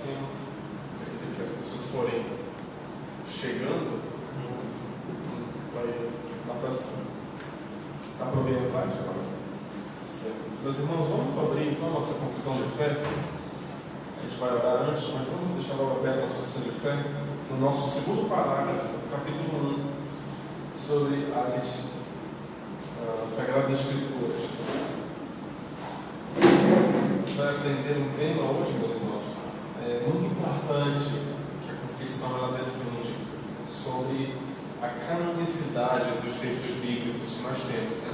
cima, que as pessoas forem chegando, vai lá para cima. Dá para ouvir a prática agora? Certo. Meus irmãos, vamos abrir então a nossa confissão de fé. A gente vai orar antes, mas vamos deixar logo aberta a nossa confissão de fé no nosso segundo parágrafo, capítulo 1, sobre as Sagradas Escrituras. A gente vai aprender um tema hoje, meus irmãos, muito importante que a confissão ela defende sobre a canonicidade dos textos bíblicos que nós temos, né?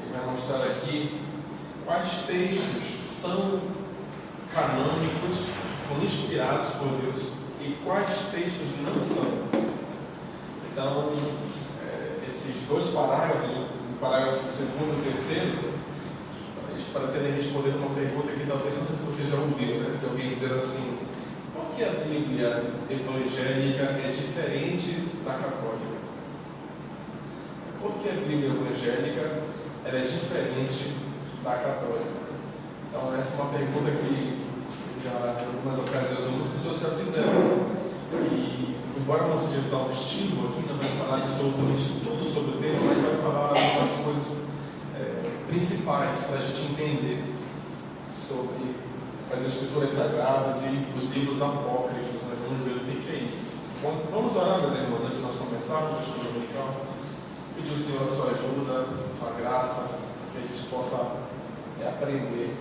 Ele vai mostrar aqui quais textos são canônicos, são inspirados por Deus e quais textos não são. Então, esses dois parágrafos, o parágrafo segundo e o terceiro, para terem respondido uma pergunta que talvez, não sei se vocês já ouviram, né? De alguém dizer assim: por que a Bíblia evangélica é diferente da católica? Por que a Bíblia evangélica ela é diferente da católica? Então, essa é uma pergunta que já em algumas ocasiões algumas pessoas já fizeram. E, embora não seja exaustivo aqui, não vai falar absolutamente tudo sobre o tema, mas vai falar algumas coisas principais para a gente entender sobre as Escrituras Sagradas e os livros apócrifos. Nós vamos ver o que é isso. Bom, vamos orar, meus irmãos, antes de nós começarmos a estudo dominical. Pedir ao Senhor a sua ajuda, a sua graça, para que a gente possa aprender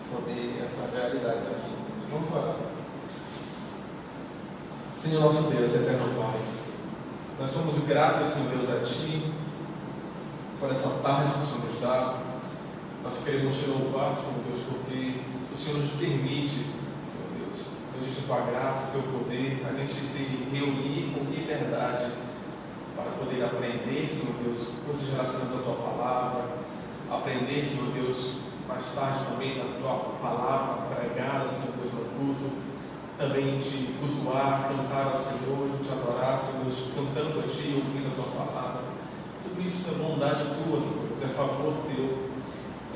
sobre essas realidades aqui. Vamos orar. Senhor nosso Deus, eterno Pai, nós somos gratos, Senhor Deus, a Ti, por essa tarde que o Senhor nos dá. Nós queremos Te louvar, Senhor Deus, porque o Senhor nos permite, Senhor Deus, diante de Tua graça, Teu poder, a gente se reunir com liberdade para poder aprender, Senhor Deus, coisas relacionadas à Tua palavra, aprender, Senhor Deus, mais tarde também na Tua palavra pregada, Senhor Deus, no culto, também Te cultuar, cantar ao Senhor, Te adorar, Senhor Deus, cantando a Ti e ouvindo a Tua palavra. Tudo isso é bondade Tua, Senhor Deus, é favor Teu,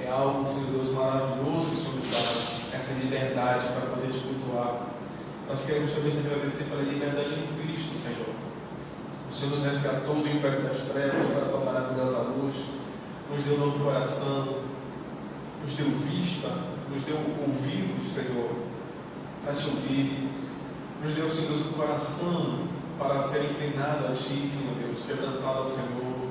é algo, Senhor Deus, maravilhoso que o Senhor nos dá, essa liberdade para poder Te cultuar. Nós queremos também Te agradecer pela liberdade em Cristo, Senhor. O Senhor nos resgatou do império das trevas para a Tua maravilhosa luz, nos deu um novo coração, nos deu vista, nos deu ouvidos, Senhor, para Te ouvir, nos deu, Senhor Deus, um coração para ser inclinado a Ti, Senhor Deus, quebrantado ao Senhor,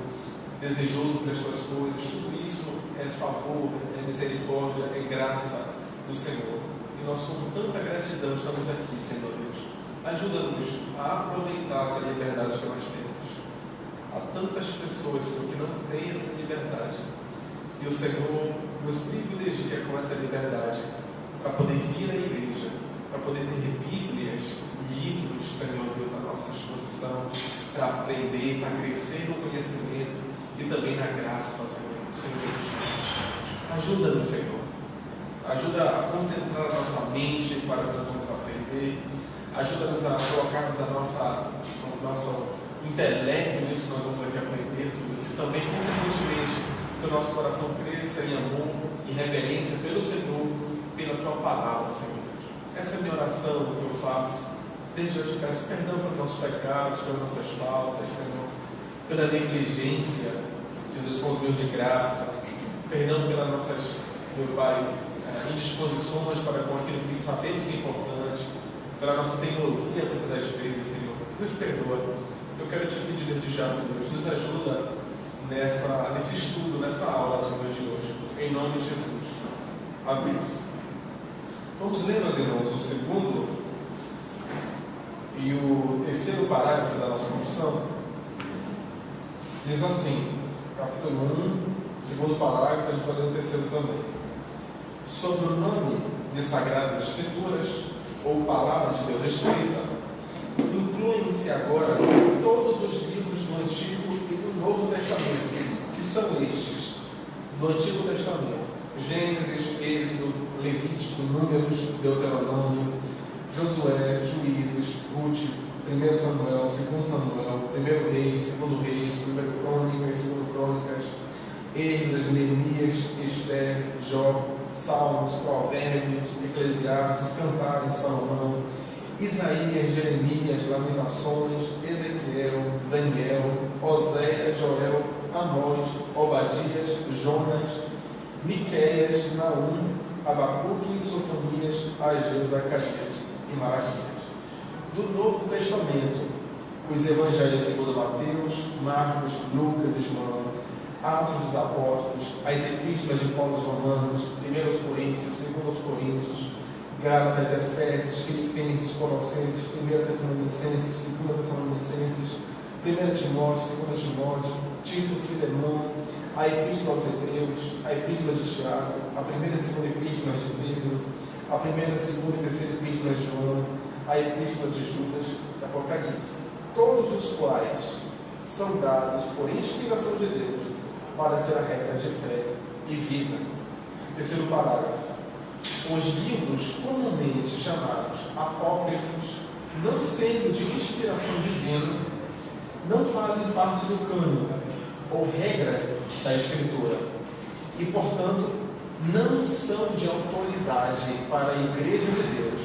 desejoso pelas Tuas coisas. Tudo isso é favor, é misericórdia, é graça do Senhor. E nós, com tanta gratidão, estamos aqui, Senhor Deus. Ajuda-nos a aproveitar essa liberdade que nós temos. Há tantas pessoas, Senhor, que não têm essa liberdade. E o Senhor nos privilegia com essa liberdade para poder vir à igreja, para poder ter Bíblias, livros, Senhor Deus, à nossa disposição, para aprender, para crescer no conhecimento e também na graça, Senhor Jesus Cristo. Ajuda-nos, Senhor. Ajuda a concentrar a nossa mente para que nós vamos aprender. Ajuda-nos a colocarmos o nosso intelecto nisso que nós vamos aqui aprender, Senhor Deus. E também, consequentemente, que o nosso coração cresça em amor, em reverência pelo Senhor, pela Tua palavra, Senhor Deus. Essa é a minha oração que eu faço. Desde já te peço perdão pelos nossos pecados, pelas nossas faltas, Senhor, pela negligência, Senhor Deus, com os meus de graça. Perdão pelas nossas, meu Pai, indisposições para com aquilo que sabemos que é importante, pela nossa teimosia muitas das vezes, Senhor. Nos perdoa. Eu quero te pedir desde já, Senhor Deus, nos ajuda nesse estudo, nessa aula, Senhor, de hoje. Em nome de Jesus. Amém. Vamos ler, meus irmãos, o segundo e o terceiro parágrafo da nossa confissão. Diz assim, capítulo 1, segundo parágrafo, a gente vai ler o terceiro também. Sobre o nome de Sagradas Escrituras, ou Palavra de Deus escrita, incluem-se agora todos os livros do Antigo e do Novo Testamento, que são estes: do Antigo Testamento, Gênesis, Êxodo, Levítico, Números, Deuteronômio, Josué, Juízes, Ruth, 1 Samuel, 2 Samuel, 1 Reis, 2 Reis, 1 Crônicas, 2 Crônicas, Esdras, Neemias, Esther, Jó, Salmos, Provérbios, Eclesiastes, Cantares, Salomão, Isaías, Jeremias, Lamentações, Ezequiel, Daniel, Oséias, Joel, Amós, Obadias, Jonas, Miqueias, Naum, Abacuque, Sofonias, Ageu, Zacarias e Malaquias. Do Novo Testamento, os Evangelhos segundo Mateus, Marcos, Lucas e João, Atos dos Apóstolos, as Epístolas de Paulo aos Romanos, 1 Coríntios, 2 Coríntios, Gálatas, Efésios, Filipenses, Colossenses, 1 Tessalonicenses, 2 Tessalonicenses, 1 Timóteo, 2 Timóteo, Tito, Filemão, a Epístola aos Hebreus, a Epístola de Tiago, a 1ª e 2ª Epístola de Pedro, a 1ª, 2ª e 3ª Epístola de João, a Epístola de Judas e Apocalipse, todos os quais são dados por inspiração de Deus para ser a regra de fé e vida. Terceiro parágrafo. Os livros comumente chamados apócrifos, não sendo de inspiração divina, não fazem parte do cânon ou regra da Escritura e, portanto, não são de autoridade para a Igreja de Deus,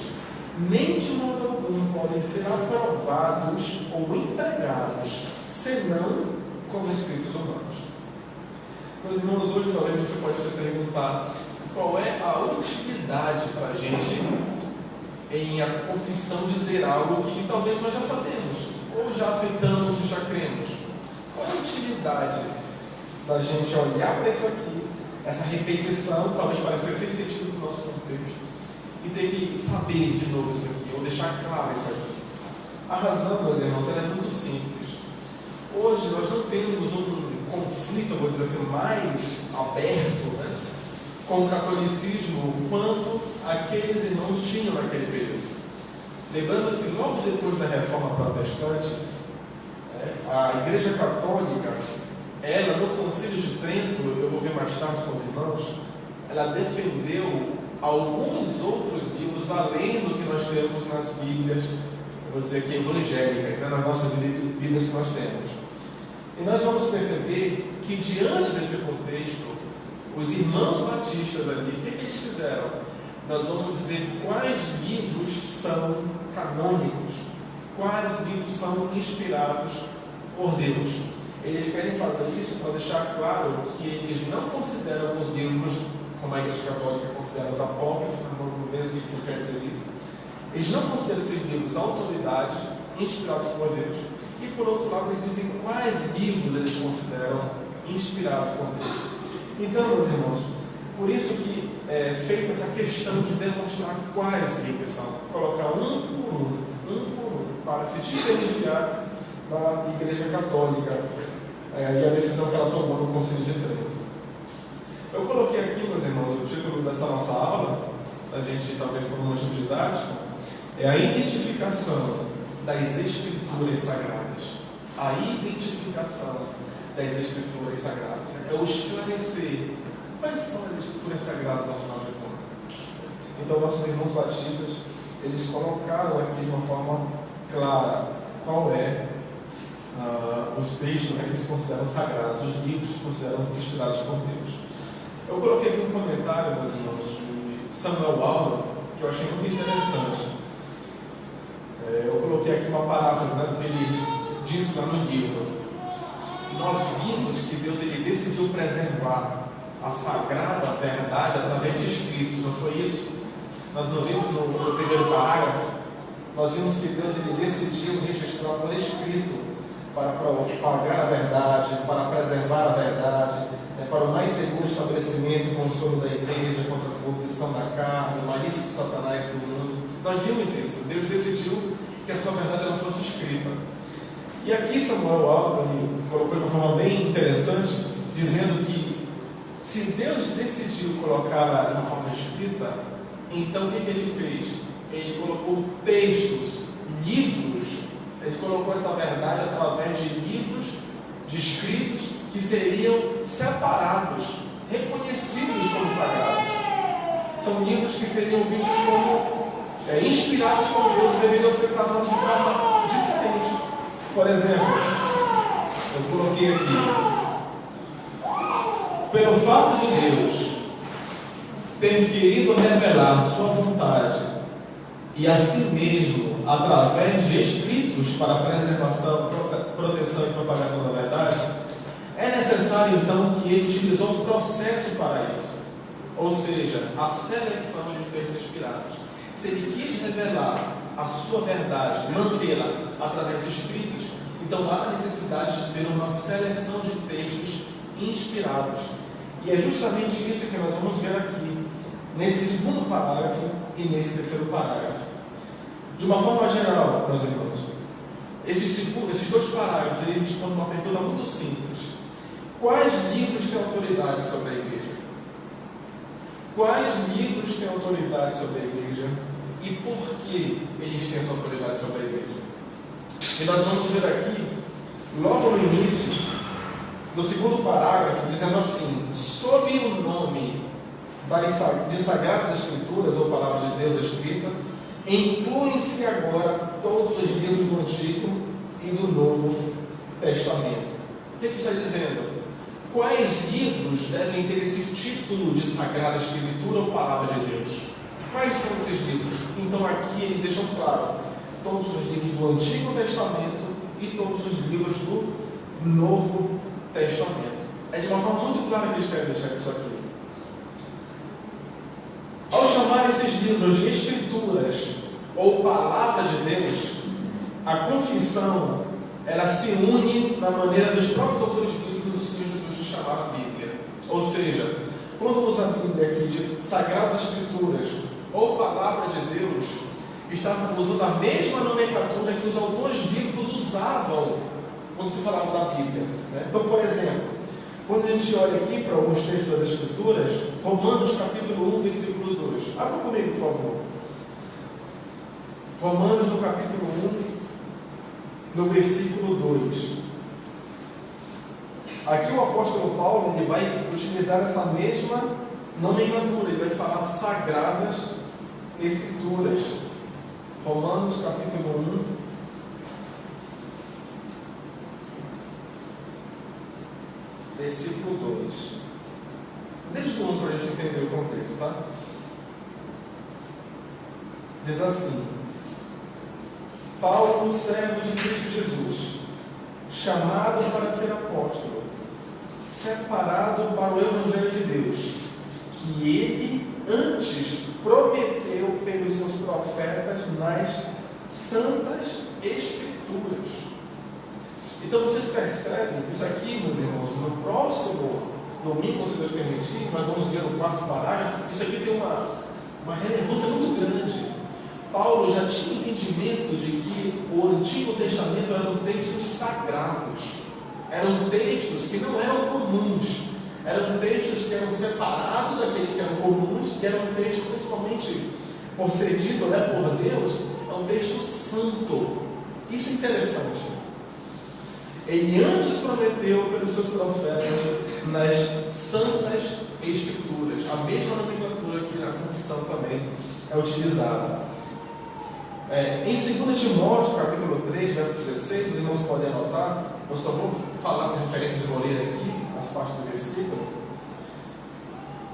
nem de modo algum podem ser aprovados ou empregados, senão como escritos humanos. Meus irmãos, hoje talvez você possa se perguntar qual é a utilidade para a gente em a confissão dizer algo que talvez nós já sabemos, ou já aceitamos e já cremos. Qual é a utilidade da gente olhar para isso aqui, essa repetição, talvez pareça sem sentido no nosso contexto, e ter que saber de novo isso aqui, ou deixar claro isso aqui? A razão, meus irmãos, ela é muito simples. Hoje nós não temos um conflito, vou dizer assim, mais aberto, né, com o catolicismo quanto aqueles irmãos tinham naquele período. Lembrando que logo depois da Reforma Protestante, a Igreja Católica, ela no Concílio de Trento, eu vou ver mais tarde com os irmãos, ela defendeu alguns outros livros além do que nós temos nas Bíblias, eu vou dizer aqui evangélicas, né, nas nossas Bíblias que nós temos. E nós vamos perceber que diante desse contexto, os irmãos batistas ali, o que eles fizeram? Nós vamos dizer quais livros são canônicos, quais livros são inspirados por Deus. Eles querem fazer isso para deixar claro que eles não consideram os livros, como a Igreja Católica considera os apócrifos, não vejo o que quer dizer isso. Eles não consideram esses livros autoridade, inspirados por Deus. E por outro lado, eles dizem quais livros eles consideram inspirados por Deus. Então, meus irmãos, por isso que é feita essa questão de demonstrar quais livros são, colocar um por um, para se diferenciar da Igreja Católica e a decisão que ela tomou no Concílio de Trento. Eu coloquei aqui, meus irmãos, o título dessa nossa aula, a gente talvez por um motivo didático, é a identificação das Escrituras Sagradas. A identificação das Escrituras Sagradas. É o esclarecer quais são as Escrituras Sagradas, afinal de contas. Então, nossos irmãos batistas, eles colocaram aqui de uma forma clara qual é os textos, né, que se consideram sagrados, os livros que se consideram inspirados por Deus. Eu coloquei aqui um comentário, meus irmãos, de Samuel Aldo, que eu achei muito interessante. Eu coloquei aqui uma paráfrase, né, que ele disse lá no livro. Nós vimos que Deus ele decidiu preservar a sagrada verdade através de escritos, não foi isso? Nós não vimos no primeiro parágrafo, nós vimos que Deus ele decidiu registrar por escrito para propagar a verdade, para preservar a verdade, para o mais seguro estabelecimento e consolo da igreja contra a corrupção da carne, o malício de Satanás do mundo. Nós vimos isso. Deus decidiu que a sua verdade não fosse escrita. E aqui Samuel Aldo colocou de uma forma bem interessante, dizendo que se Deus decidiu colocá-la de uma forma escrita, então o que ele fez? Ele colocou textos, livros, ele colocou essa verdade através de livros, de escritos que seriam separados, reconhecidos como sagrados. São livros que seriam vistos como inspirados por Deus e deveriam ser tratados de forma diferente. Por exemplo, eu coloquei aqui, pelo fato de Deus ter querido revelar sua vontade e a si mesmo, através de escritos para preservação, proteção e propagação da verdade, é necessário então que ele utilizou um processo para isso, ou seja, a seleção de textos inspirados. Se ele quis revelar a sua verdade, mantê-la através de escritos, então há a necessidade de ter uma seleção de textos inspirados. E é justamente isso que nós vamos ver aqui, nesse segundo parágrafo e nesse terceiro parágrafo. De uma forma geral, meus irmãos, esses dois parágrafos eles respondem uma pergunta muito simples: quais livros têm autoridade sobre a igreja? Quais livros têm autoridade sobre a igreja e por que eles têm essa autoridade sobre a igreja? E nós vamos ver aqui, logo no início, no segundo parágrafo, dizendo assim: sob o nome de Sagradas Escrituras, ou Palavra de Deus escrita, incluem-se agora todos os livros do Antigo e do Novo Testamento. O que está dizendo? Quais livros devem ter esse título de Sagrada Escritura ou Palavra de Deus? Quais são esses livros? Então aqui eles deixam claro: todos os livros do Antigo Testamento e todos os livros do Novo Testamento. É de uma forma muito clara que eles querem deixar isso aqui. Ao chamar esses livros de Escrituras ou Palavra de Deus, a confissão ela se une na maneira dos próprios autores bíblicos do Senhor Jesus de chamar a Bíblia. Ou seja, quando usa a Bíblia aqui de Sagradas Escrituras ou Palavra de Deus, está usando a mesma nomenclatura que os autores bíblicos usavam quando se falava da Bíblia, né? Então, por exemplo, quando a gente olha aqui para alguns textos das Escrituras, Romanos capítulo 1, versículo 2. Abra comigo, por favor. Romanos no capítulo 1, no versículo 2. Aqui o apóstolo Paulo ele vai utilizar essa mesma nomenclatura, ele vai falar Sagradas Escrituras. Romanos capítulo 1, versículo 2. Desde o 1 para a gente entender o contexto, tá? Diz assim: Paulo, servo de Cristo Jesus, chamado para ser apóstolo, separado para o Evangelho de Deus, que ele antes prometeu pelos seus profetas nas Santas Escrituras. Então vocês percebem, isso aqui, meus irmãos, no próximo domingo, se Deus permitir, nós vamos ver no quarto parágrafo, isso aqui tem uma relevância muito grande. Paulo já tinha entendimento de que o Antigo Testamento eram textos sagrados, eram textos que não eram comuns, eram textos que eram separados daqueles que eram comuns, e eram textos, principalmente por ser dito por Deus, é um texto santo. Isso é interessante. Ele antes prometeu pelos seus profetas nas Santas Escrituras. A mesma nomenclatura que na confissão também é utilizada. Em 2 Timóteo, capítulo 3, verso 16, os irmãos podem anotar, eu só vou falar as referências e vou ler aqui, as partes do versículo,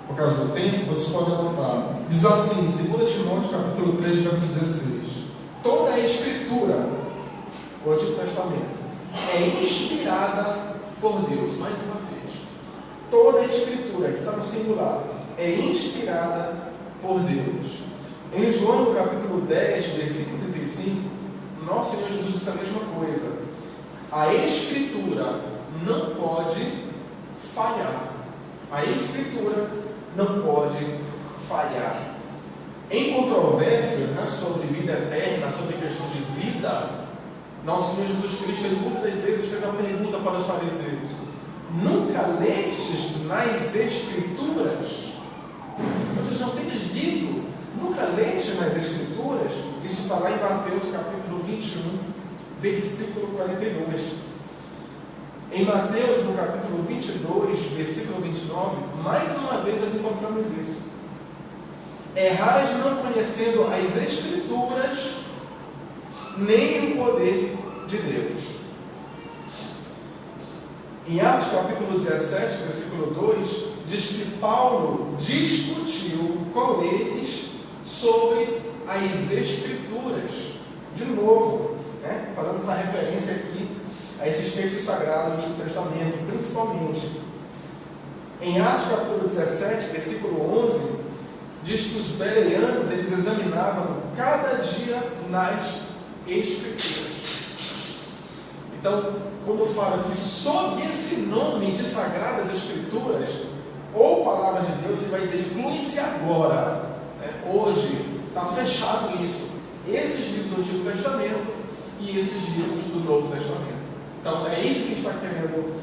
por causa do tempo, vocês podem anotar. Diz assim, 2 Timóteo, capítulo 3, verso 16: toda a Escritura, o Antigo Testamento, é inspirada por Deus. Mais uma vez, toda a Escritura, que está no singular, é inspirada por Deus. Em João, no capítulo 10, versículo 35, nosso Senhor Jesus disse a mesma coisa: a Escritura não pode falhar. A Escritura não pode falhar. Em controvérsias sobre vida eterna, sobre questão de vida, nosso Senhor Jesus Cristo, ele muitas vezes fez a pergunta para os fariseus: nunca lestes nas Escrituras? Vocês não têm lido? Nunca lestes nas Escrituras? Isso está lá em Mateus capítulo 21, versículo 42. Em Mateus, no capítulo 22, versículo 29, mais uma vez nós encontramos isso. Errais não conhecendo as Escrituras, nem o poder de Deus. Em Atos capítulo 17, versículo 2, diz que Paulo discutiu discutiu com eles sobre as Escrituras. De novo, né, fazendo essa referência aqui a esses textos sagrados do Antigo Testamento, principalmente. Em Atos capítulo 17, versículo 11, diz que os bereanos, eles examinavam cada dia nas Escrituras. Então, quando fala que sob esse nome de Sagradas Escrituras, ou Palavra de Deus, ele vai dizer, inclui-se agora, né? Hoje, está fechado isso, esses livros do Antigo Testamento e esses livros do Novo Testamento. Então, é isso que a gente está querendo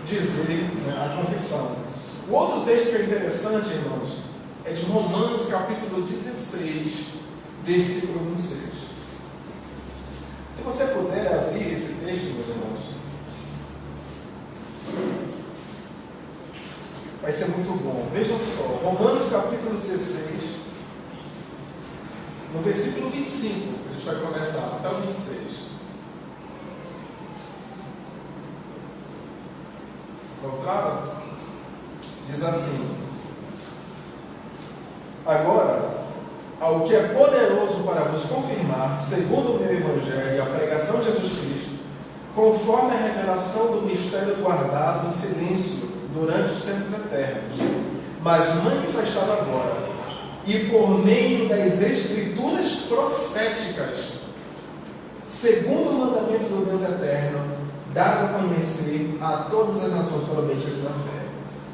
dizer, né, a confissão. O outro texto que é interessante, irmãos, é de Romanos capítulo 16, versículo 26. Se você puder abrir esse texto, meus irmãos, vai ser muito bom. Vejam só, Romanos capítulo 16, no versículo 25, a gente vai começar até o 26. Encontraram? Diz assim: agora, ao que é poderoso para vos confirmar, segundo o meu Evangelho e a pregação de Jesus Cristo, conforme a revelação do mistério guardado em silêncio durante os tempos eternos, mas manifestado agora, e por meio das Escrituras proféticas, segundo o mandamento do Deus eterno, dado a conhecer a todas as nações prometidas na fé.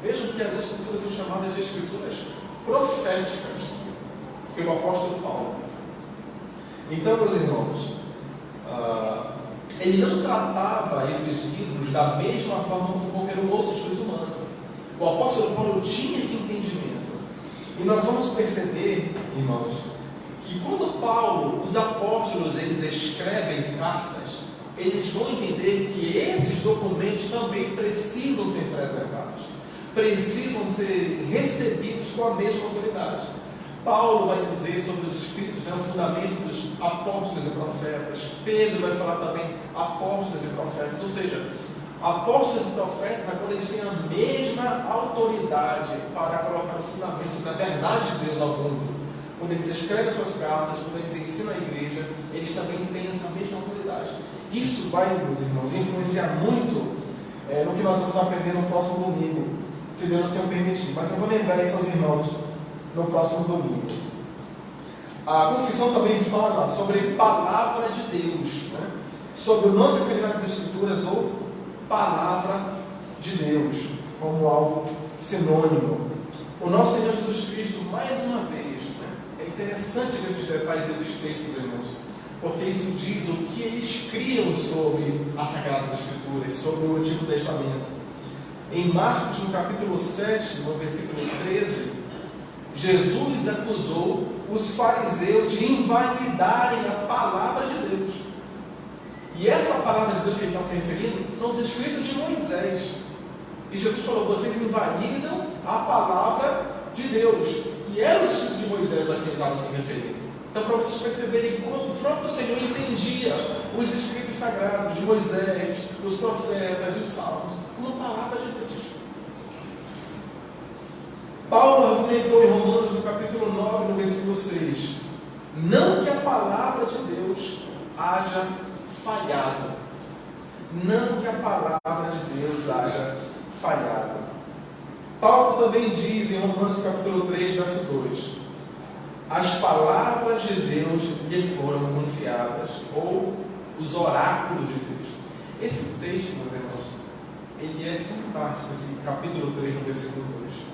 Vejam que as Escrituras são chamadas de Escrituras proféticas pelo apóstolo Paulo. Então, meus irmãos, ele não tratava esses livros da mesma forma como qualquer outro escrito humano. O apóstolo Paulo tinha esse entendimento. E nós vamos perceber, irmãos, que quando Paulo, os apóstolos, eles escrevem cartas, eles vão entender que esses documentos também precisam ser preservados, precisam ser recebidos com a mesma autoridade. Paulo vai dizer sobre os Escritos, né, o fundamento dos apóstolos e profetas. Pedro vai falar também apóstolos e profetas, ou seja, apóstolos e profetas agora eles têm a mesma autoridade para colocar o fundamento da verdade de Deus ao mundo. Quando eles escrevem suas cartas, quando eles ensinam a igreja, eles também têm essa mesma autoridade. Isso vai, meus irmãos, influenciar muito no que nós vamos aprender no próximo domingo, se Deus assim o permitir. Mas eu vou lembrar isso aos irmãos no próximo domingo. A confissão também fala sobre palavra de Deus, né? Sobre o nome das Sagradas Escrituras ou palavra de Deus, como algo sinônimo. O nosso Senhor Jesus Cristo, mais uma vez, né? É interessante ver esses detalhes desses textos, irmãos, porque isso diz o que eles criam sobre as Sagradas Escrituras, sobre o Antigo Testamento. Em Marcos, no capítulo 7, no versículo 13, Jesus acusou os fariseus de invalidarem a palavra de Deus. E essa palavra de Deus que ele está se referindo são os escritos de Moisés. E Jesus falou: vocês invalidam a palavra de Deus. E eram os escritos de Moisés a que ele estava se referindo. Então, para vocês perceberem como o próprio Senhor entendia os escritos sagrados de Moisés, os profetas, os salmos, como palavra de Deus. Paulo argumentou em Romanos, no capítulo 9, no versículo 6, não que a palavra de Deus haja falhado. Não que a palavra de Deus haja falhado. Paulo também diz em Romanos capítulo 3, verso 2, as palavras de Deus lhe foram confiadas, ou os oráculos de Deus. Esse texto, meus irmãos, ele é fantástico, esse capítulo 3, no versículo 2.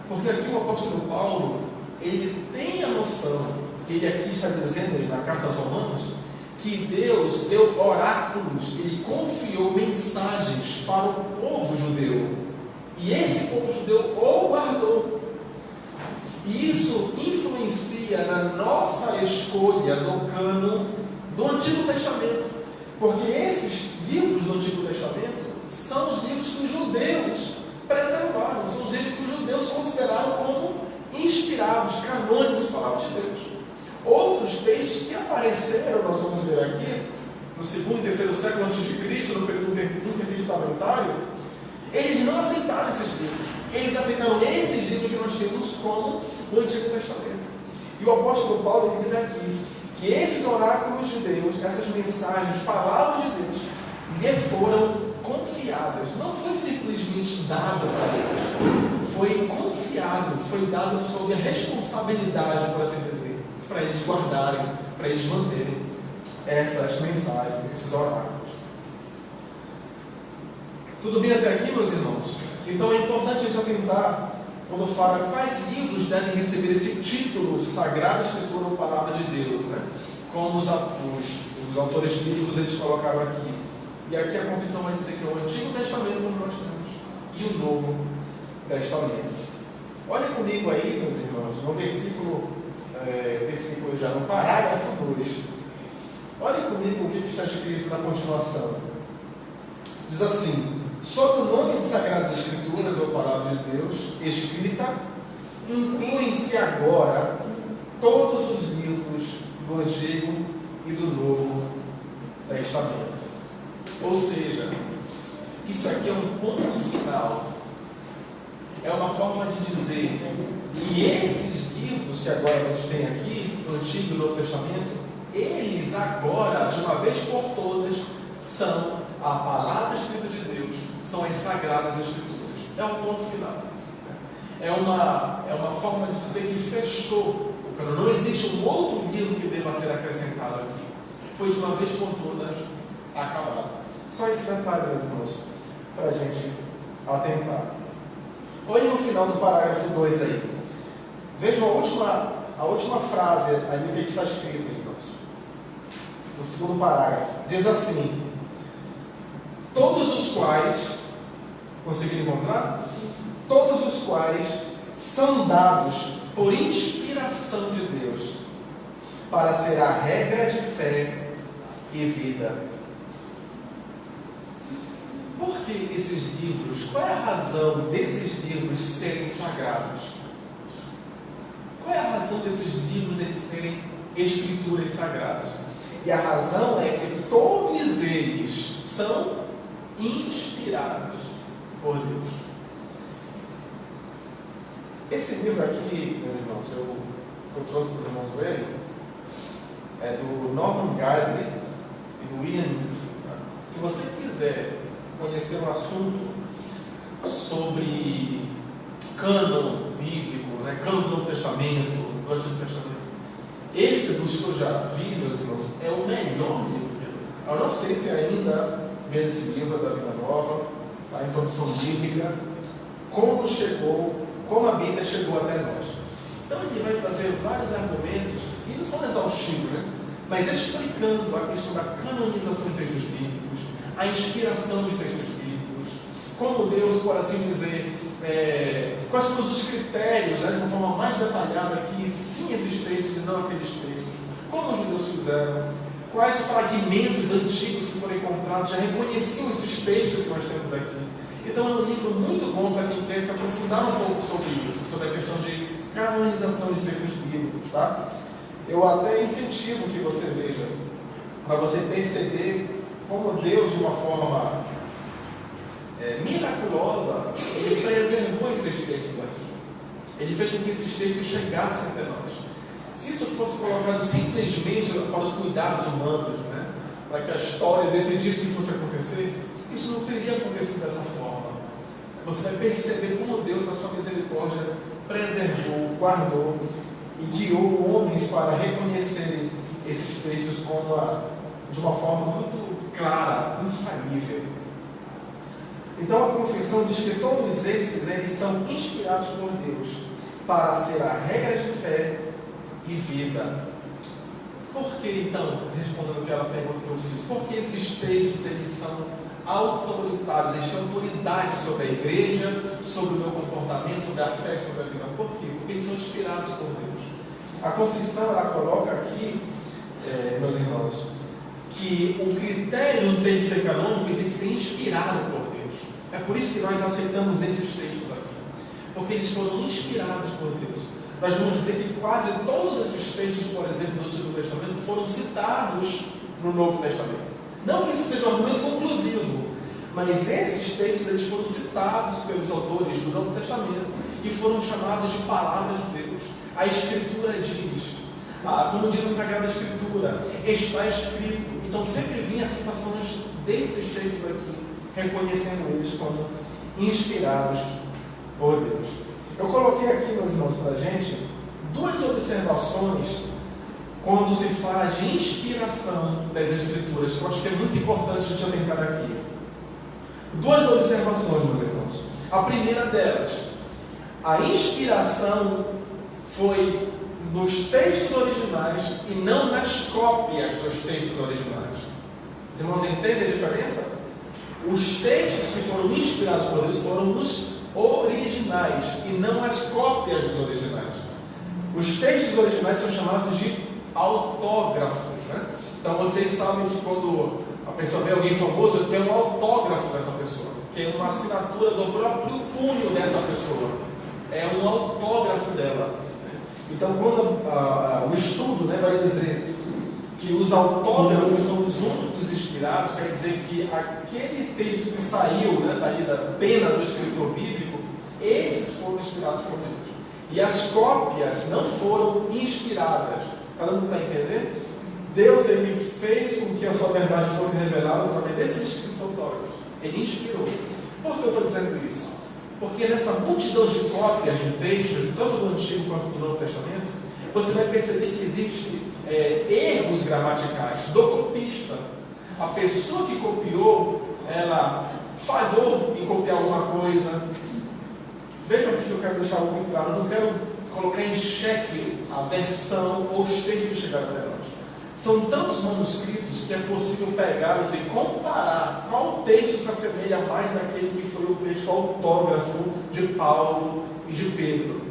Porque aqui o apóstolo Paulo, ele tem a noção, que ele aqui está dizendo na carta aos Romanos, que Deus deu oráculos, ele confiou mensagens para o povo judeu. E esse povo judeu o guardou. E isso influencia na nossa escolha do cânon do Antigo Testamento. Porque esses livros do Antigo Testamento são os livros que os judeus preservaram, são os livros que os judeus consideraram como inspirados, canônicos, palavras de Deus. Outros textos que apareceram, nós vamos ver aqui, no 2º e 3º século antes de Cristo, no período intertestamentário, eles não aceitaram esses livros. Eles aceitaram esses livros que nós temos como o Antigo Testamento. E o apóstolo Paulo ele diz aqui que esses oráculos de Deus, essas mensagens, palavras de Deus, lhe foram confiadas. Não foi simplesmente dado para eles, foi confiado, foi dado sob a responsabilidade, por assim dizer, para eles guardarem, para eles manterem essas mensagens, esses oráculos. Tudo bem até aqui, meus irmãos? Então é importante a gente atentar quando fala quais livros devem receber esse título de Sagrada Escritura ou Palavra de Deus, né? Como os autores bíblicos eles colocaram aqui. E aqui a confissão vai dizer que é o Antigo Testamento como nós temos e o Novo Testamento. Olha comigo aí, meus irmãos, no versículo já no parágrafo 2. Olha comigo o que está escrito na continuação. Diz assim: sob o nome de Sagradas Escrituras ou Palavra de Deus escrita, incluem-se agora todos os livros do Antigo e do Novo Testamento. Ou seja, isso aqui é um ponto final. É uma forma de dizer que esses livros que agora vocês têm aqui, no Antigo e no Novo Testamento, eles agora, de uma vez por todas, são a palavra escrita de Deus, são as Sagradas Escrituras. É um ponto final. É uma forma de dizer que fechou o cânone. Não existe um outro livro que deva ser acrescentado aqui. Foi de uma vez por todas acabado. Só esse detalhe, meus irmãos, para a gente atentar. Olhem no final do parágrafo 2 aí. Vejam a última frase ali, o que está escrito, irmãos. No segundo parágrafo. Diz assim: todos os quais, conseguiram encontrar? Todos os quais são dados por inspiração de Deus, para ser a regra de fé e vida. Por que esses livros? Qual é a razão desses livros serem sagrados? Qual é a razão desses livros eles serem escrituras sagradas? E a razão é que todos eles são inspirados por Deus. Esse livro aqui, meus irmãos, eu trouxe para os irmãos ele, é do Norman Geisler e do William Nixon. Se você quiser conhecer um assunto sobre cânon bíblico, né, cânon do Novo Testamento, do Antigo Testamento, esse dos que eu já vi, meus irmãos, é o melhor livro que eu não sei se ainda vê esse livro da Vida Nova, a introdução bíblica, como a Bíblia chegou até nós. Então ele vai trazer vários argumentos, e não são exaustivos, né? Mas explicando a questão da canonização de textos bíblicos, a inspiração de textos bíblicos, como Deus, por assim dizer, quais foram os critérios, né, de uma forma mais detalhada, que sim esses textos e não aqueles textos, como os judeus fizeram, quais fragmentos antigos que foram encontrados já reconheciam esses textos que nós temos aqui. Então é um livro muito bom para quem quer se aprofundar um pouco sobre isso, sobre a questão de canonização de textos bíblicos, tá? Eu até incentivo que você veja, para você perceber como Deus, de uma forma miraculosa, Ele preservou esses textos aqui. Ele fez com que esses textos chegassem até nós. Se isso fosse colocado simplesmente para os cuidados humanos, né, para que a história decidisse o que fosse acontecer, isso não teria acontecido dessa forma. Você vai perceber como Deus, na sua misericórdia, preservou, guardou e guiou homens para reconhecerem esses textos de uma forma muito clara, infalível. Então a confissão diz que todos eles são inspirados por Deus para ser a regra de fé e vida. Por que então, respondendo aquela pergunta que eu fiz, por que esses textos eles são autoritários, eles têm autoridade sobre a igreja, sobre o meu comportamento, sobre a fé, sobre a vida? Por quê? Porque eles são inspirados por Deus. A confissão ela coloca aqui, meus irmãos, que o critério do texto ser canônico tem que ser inspirado por Deus. É por isso que nós aceitamos esses textos aqui, porque eles foram inspirados por Deus. Nós vamos ver que quase todos esses textos, por exemplo, do Antigo Testamento, foram citados no Novo Testamento. Não que isso seja um argumento conclusivo, Mas esses textos eles foram citados pelos autores do Novo Testamento e foram chamados de palavras de Deus. A Escritura diz, como diz a Sagrada Escritura, está escrito. Então sempre vinha citações desses textos aqui, reconhecendo eles como inspirados por Deus. Eu coloquei aqui, meus irmãos, para a gente, duas observações quando se fala de inspiração das Escrituras, que eu acho que é muito importante a gente atentar aqui. Duas observações, meus irmãos. A primeira delas, a inspiração foi nos textos originais e não nas cópias dos textos originais. Os irmãos entendem a diferença? Os textos que foram inspirados por Deus foram nos originais e não as cópias dos originais. Os textos originais são chamados de autógrafos, né? Então vocês sabem que quando a pessoa vê alguém famoso, tem um autógrafo dessa pessoa, que é uma assinatura do próprio punho dessa pessoa, é um autógrafo dela. Então quando o estudo, né, vai dizer que os autógrafos são os únicos inspirados, quer dizer que aquele texto que saiu, né, da pena do escritor bíblico, esses foram inspirados por Deus. E as cópias não foram inspiradas. Cada mundo está entendendo? Deus ele fez com que a sua verdade fosse revelada através desses escritos autógrafos. Ele inspirou. Por que eu estou dizendo isso? Porque nessa multidão de cópias de textos, tanto do Antigo quanto do Novo Testamento, você vai perceber que existe erros gramaticais do copista. A pessoa que copiou, ela falhou em copiar alguma coisa. Vejam aqui que eu quero deixar muito claro. Eu não quero colocar em xeque a versão ou os textos que chegaram até nós. São tantos manuscritos que é possível pegá-los e comparar qual texto se assemelha mais daquele que foi o texto autógrafo de Paulo e de Pedro.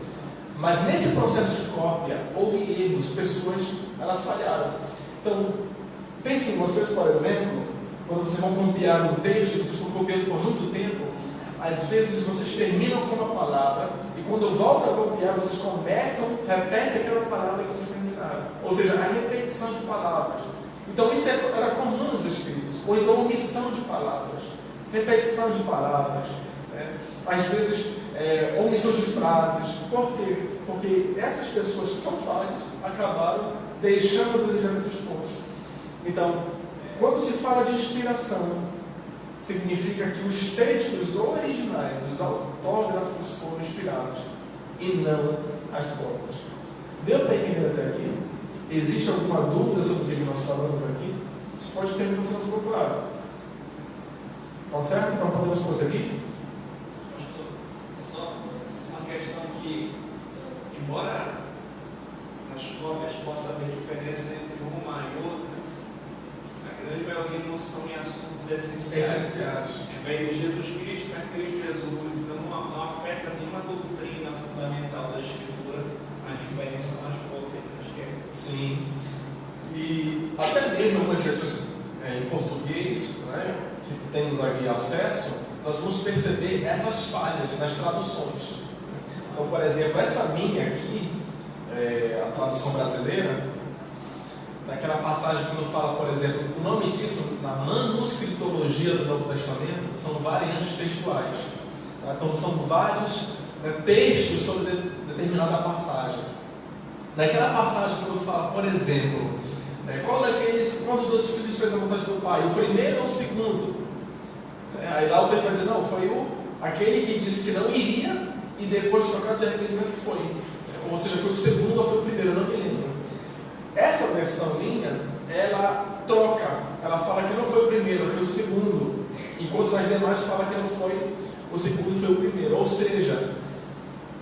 Mas nesse processo de cópia houve erros, pessoas elas falharam. Então, pensem vocês, por exemplo, quando vocês vão copiar um texto, vocês estão copiando por muito tempo, às vezes vocês terminam com uma palavra e quando voltam a copiar, vocês repetem aquela palavra que vocês terminaram. Ou seja, a repetição de palavras. Então isso era comum nos escritos. Ou então omissão de palavras. Repetição de palavras. Né? Às vezes, omissão de frases. Por quê? Porque essas pessoas que são falhas acabaram deixando a desejar nesses pontos. Então, quando se fala de inspiração, significa que os textos originais, os autógrafos foram inspirados e não as cópias. Deu para entender até aqui? Existe alguma dúvida sobre o que nós falamos aqui? Isso pode ter que se não ficou claro. Tá certo? Então podemos prosseguir? É só uma questão que, embora nas cópias possa haver diferença entre uma e outra, a grande maioria não são em assuntos essenciais. Vem de Jesus Cristo, é Cristo Jesus, então não afeta nenhuma doutrina fundamental da Escritura, a diferença nas cópias. Sim. E até mesmo algumas versões em português, né, que temos aqui acesso, nós vamos perceber essas falhas nas traduções. Então, por exemplo, essa minha aqui, a tradução brasileira, naquela passagem quando fala, por exemplo, o nome disso, na manuscritologia do Novo Testamento, são variantes textuais. Então são vários textos sobre determinada passagem. Naquela passagem quando fala, por exemplo, qual dos dois filhos fez a vontade do pai? O primeiro ou o segundo? Aí lá o texto vai dizer, não, foi aquele que disse que não iria e depois trocado de arrependimento foi. Ou seja, foi o segundo ou foi o primeiro, eu não me lembro. Essa versão minha, ela troca, ela fala que não foi o primeiro, foi o segundo, enquanto nas demais fala que não foi o segundo, foi o primeiro. Ou seja,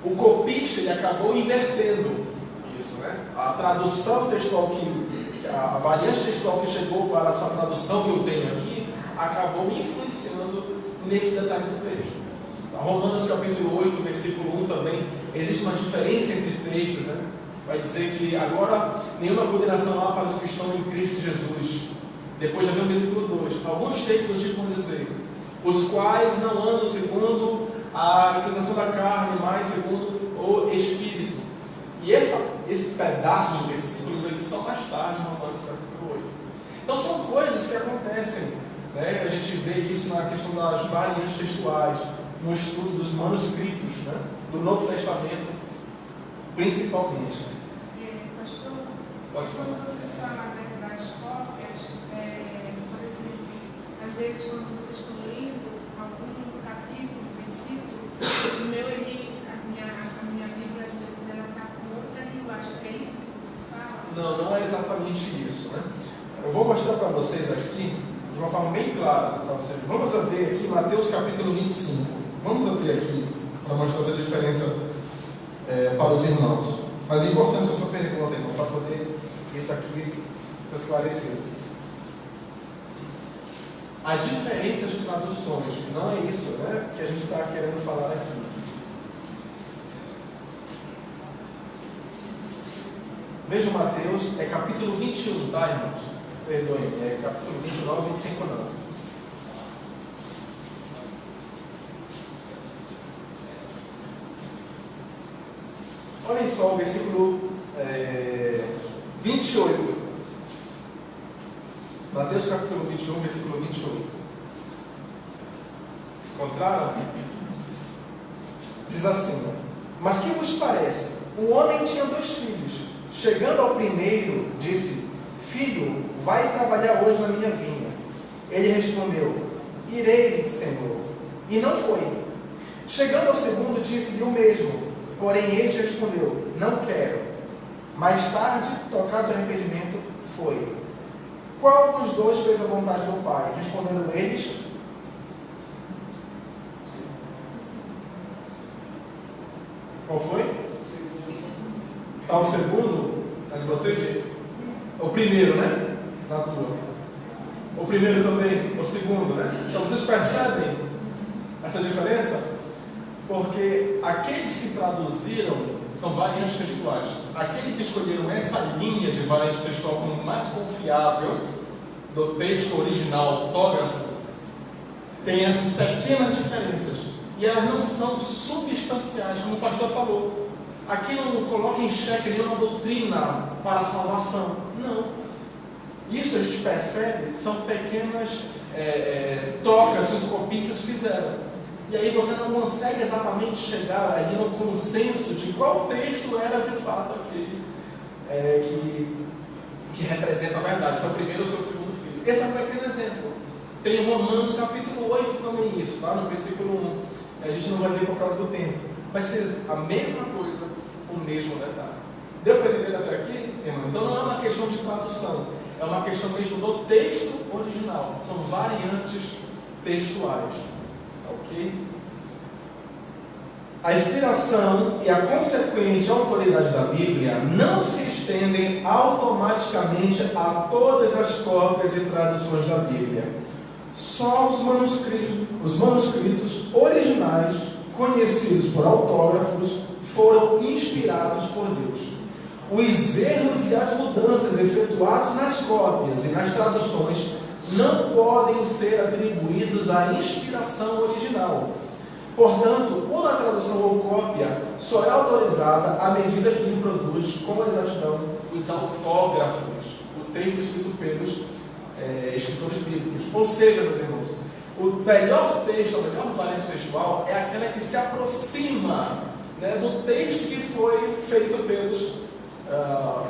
o copista ele acabou invertendo isso, né? A tradução textual a variante textual que chegou para essa tradução que eu tenho aqui, acabou me influenciando nesse detalhe do texto. Romanos capítulo 8, versículo 1 também, existe uma diferença entre textos, né? Vai dizer que agora nenhuma condenação há para os que estão em Cristo Jesus. Depois já vem o versículo 2. Alguns textos antigos vão dizer, os quais não andam segundo a inclinação da carne, mas segundo o Espírito. E esse pedaço de versículo veio só mais tarde, no Romanos capítulo 8. Então são coisas que acontecem né? A gente vê isso na questão das variantes textuais, no estudo dos manuscritos, né? Do Novo Testamento, principalmente. Pastor, Pode quando falar. você fala das cópias, por exemplo, às vezes quando vocês estão lendo algum capítulo, versículo, o meu a minha Bíblia às vezes ela está com outra linguagem. É isso que você fala? Não, não é exatamente isso, né? Eu vou mostrar para vocês aqui, de uma forma bem clara para vocês. Vamos ver aqui Mateus capítulo 25. Vamos abrir aqui para mostrar essa diferença para os irmãos. Mas é importante a sua pergunta, irmão, para poder isso aqui ser esclarecido. As diferenças de traduções, não é isso, né, que a gente está querendo falar aqui. Veja Mateus, é capítulo 21, tá, irmãos? Perdoem, é capítulo 29, 25 não. Olhem só o versículo 28. Mateus capítulo 21, versículo 28. Encontraram? Diz assim: mas que vos parece? Um homem tinha 2 filhos. Chegando ao primeiro, disse: filho, vai trabalhar hoje na minha vinha. Ele respondeu: irei, Senhor. E não foi. Chegando ao segundo, disse-lhe o mesmo. Porém, este respondeu: não quero. Mais tarde, tocado de arrependimento, foi. Qual dos 2 fez a vontade do Pai? Respondendo eles: qual foi? Está o segundo? Está de vocês? O primeiro, né? Na tua. O primeiro também, o segundo, né? Então vocês percebem essa diferença? Porque aqueles que traduziram são variantes textuais. Aqueles que escolheram essa linha de variante textual como mais confiável do texto original autógrafo, tem essas pequenas diferenças. E elas não são substanciais, como o pastor falou. Aqui não coloca em xeque nenhuma doutrina para a salvação. Não. Isso a gente percebe, são pequenas trocas que os copistas fizeram. E aí você não consegue exatamente chegar ali no consenso de qual texto era de fato aquele que representa a verdade. Se é o primeiro ou se é o segundo filho. Esse é um pequeno exemplo. Tem Romanos capítulo 8 também isso, tá? No versículo 1. A gente não vai ver por causa do tempo. Vai ser a mesma coisa, o mesmo detalhe. Deu para entender até aqui, irmão? Então não é uma questão de tradução, é uma questão mesmo do texto original. São variantes textuais. Ok? A inspiração e a consequente autoridade da Bíblia não se estendem automaticamente a todas as cópias e traduções da Bíblia. Só os manuscritos originais, conhecidos por autógrafos, foram inspirados por Deus. Os erros e as mudanças efetuados nas cópias e nas traduções não podem ser atribuídos à inspiração original. Portanto, uma tradução ou cópia só é autorizada à medida que reproduz com exatidão os autógrafos, o texto escrito pelos escritores bíblicos. Ou seja, meus irmãos, o melhor texto, a melhor variante textual é aquela que se aproxima, né, do texto que foi feito pelos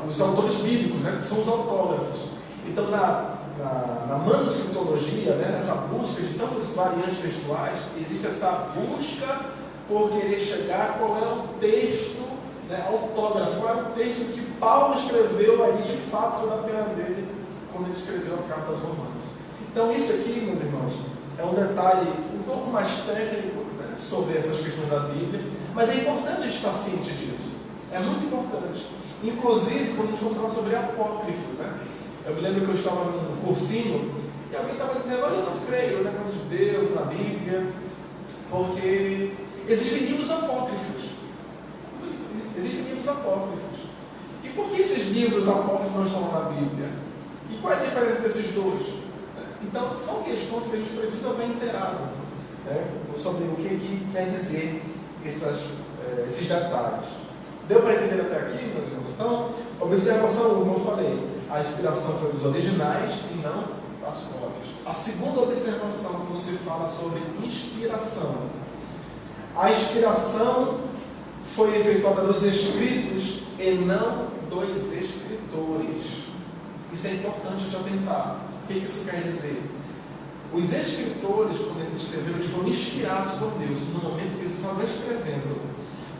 os autores bíblicos, né, que são os autógrafos. Então, na manuscritologia, né, nessa busca de tantas variantes textuais, existe essa busca por querer chegar a qual é o texto, né, autógrafo, qual é o texto que Paulo escreveu ali de fato sobre a pena dele, quando ele escreveu a carta aos Romanos. Então isso aqui, meus irmãos, é um detalhe um pouco mais técnico, né, sobre essas questões da Bíblia, mas é importante a gente estar ciente disso. É muito importante. Inclusive, quando a gente for falar sobre apócrifo, né? Eu me lembro que eu estava num cursinho e alguém estava dizendo: olha, eu não creio no negócio de Deus, na Bíblia, porque existem livros apócrifos. Existem livros apócrifos. E por que esses livros apócrifos não estão na Bíblia? E qual é a diferença desses dois? Então, são questões que a gente precisa estar inteirado, né, sobre o que quer dizer esses detalhes. Deu para entender até aqui, meus irmãos? Então, observação 1, como eu falei, a inspiração foi dos originais e não as cópias. A segunda observação quando se fala sobre inspiração. A inspiração foi efetuada nos escritos e não dos escritores. Isso é importante de atentar. O que isso quer dizer? Os escritores, quando eles escreveram, eles foram inspirados por Deus no momento que eles estavam escrevendo.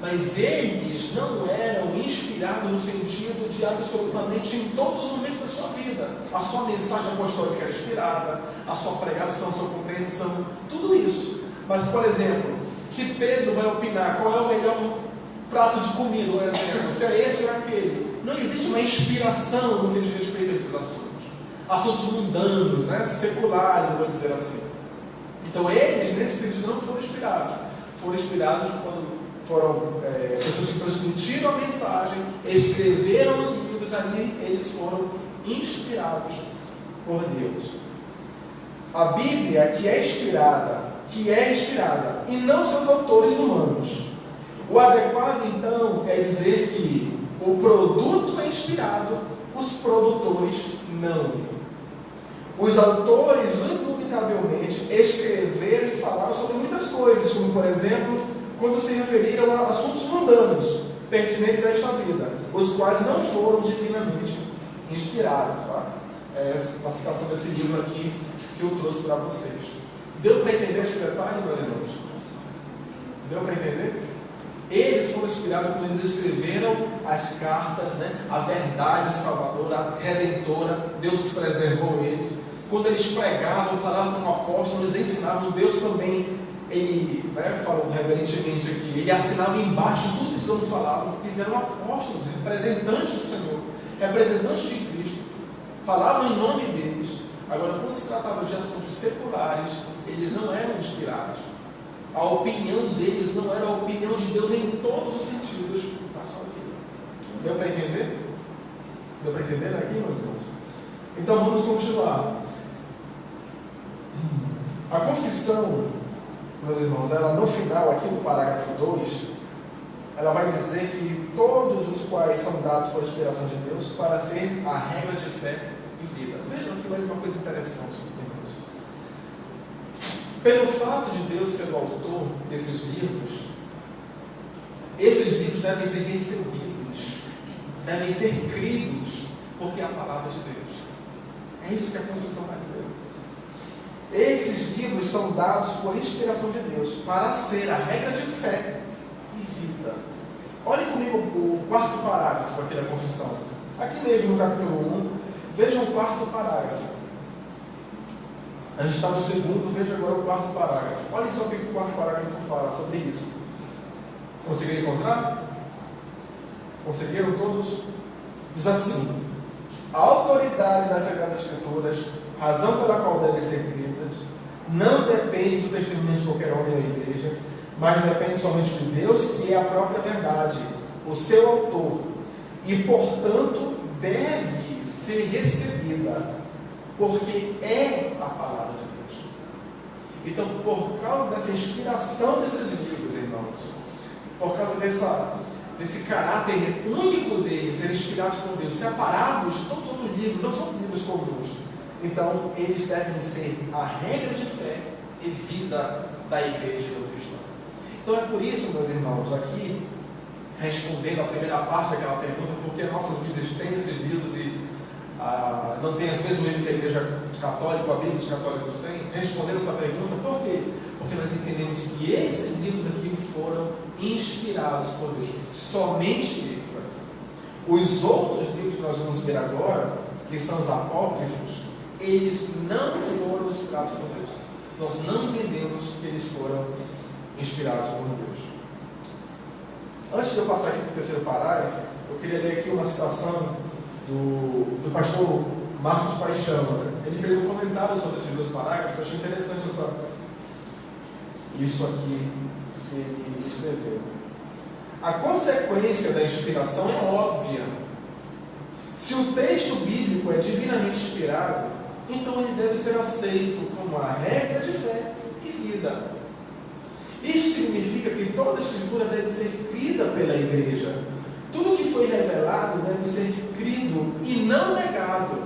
Mas eles não eram inspirados no sentido de absolutamente em todos os momentos da sua vida. A sua mensagem apostólica era inspirada, a sua pregação, a sua compreensão, tudo isso. Mas, por exemplo, se Pedro vai opinar qual é o melhor prato de comida, por exemplo, se é esse ou aquele, não existe uma inspiração no que diz respeito a esses assuntos. Assuntos mundanos, né? Seculares, eu vou dizer assim. Então eles, nesse sentido, não foram inspirados. Foram inspirados quando foram pessoas que transmitiram a mensagem, escreveram os livros ali, eles foram inspirados por Deus. A Bíblia que é inspirada, e não seus autores humanos. O adequado, então, é dizer que o produto é inspirado, os produtores não. Os autores, indubitavelmente, escreveram e falaram sobre muitas coisas, como, por exemplo, quando se referiram a assuntos mundanos, pertinentes a esta vida, os quais não foram divinamente inspirados. Tá? É a citação desse livro aqui que eu trouxe para vocês. Deu para entender esse detalhe, meus irmãos? Deu para entender? Eles foram inspirados quando eles escreveram as cartas, né? A verdade salvadora, redentora. Deus os preservou eles. Quando eles pregavam, falavam como apóstolos, eles ensinavam. Deus também, ele, né, falou reverentemente aqui, ele assinava embaixo de tudo que estamos falando, porque eles eram apóstolos, representantes do Senhor, representantes de Cristo, falavam em nome deles. Agora, quando se tratava de assuntos seculares, eles não eram inspirados. A opinião deles não era a opinião de Deus em todos os sentidos da sua vida. Deu para entender? Deu para entender aqui, meus irmãos? Então vamos continuar. A confissão, meus irmãos, ela no final aqui do parágrafo 2, ela vai dizer que todos os quais são dados por inspiração de Deus para ser a regra de fé e vida. Vejam aqui mais uma coisa interessante. Pelo fato de Deus ser o autor desses livros, esses livros devem ser recebidos, devem ser cridos, porque é a palavra de Deus. É isso que a confissão vai dizer. Esses livros são dados por inspiração de Deus, para ser a regra de fé e vida. Olhem comigo o quarto parágrafo aqui da confissão. Aqui mesmo no capítulo 1, vejam o quarto parágrafo. A gente está no segundo, veja agora o quarto parágrafo. Olha só o que o quarto parágrafo fala sobre isso. Conseguiram encontrar? Conseguiram todos? Diz assim: a autoridade das Sagradas Escrituras, razão pela qual devem ser cridas, não depende do testemunho de qualquer homem ou igreja, mas depende somente de Deus, que é a própria verdade, o seu autor, e portanto deve ser recebida, porque é a palavra de Deus. Então, por causa dessa inspiração desses livros, irmãos, por causa desse caráter único deles, serem inspirados por Deus, separados de todos os outros livros, não são livros comuns, então eles devem ser a regra de fé e vida da igreja do cristão. Então é por isso, meus irmãos, aqui, respondendo a primeira parte daquela pergunta, porque nossas Bíblias têm esses livros e não tem os mesmos livros que a Igreja Católica, a Bíblia dos católicos tem, respondendo essa pergunta, por quê? Porque nós entendemos que esses livros aqui foram inspirados por Deus, somente esses aqui. Os outros livros que nós vamos ver agora, que são os apócrifos, eles não foram inspirados por Deus. Nós não entendemos que eles foram inspirados por Deus. Antes de eu passar aqui para o terceiro parágrafo, eu queria ler aqui uma citação do pastor Marcos Paixão. Ele fez um comentário sobre esses dois parágrafos. Eu achei interessante isso aqui que ele escreveu. A consequência da inspiração é óbvia. Se o texto bíblico é divinamente inspirado, então ele deve ser aceito como a regra de fé e vida. Isso significa que toda a Escritura deve ser crida pela igreja. Tudo que foi revelado deve ser crido e não negado.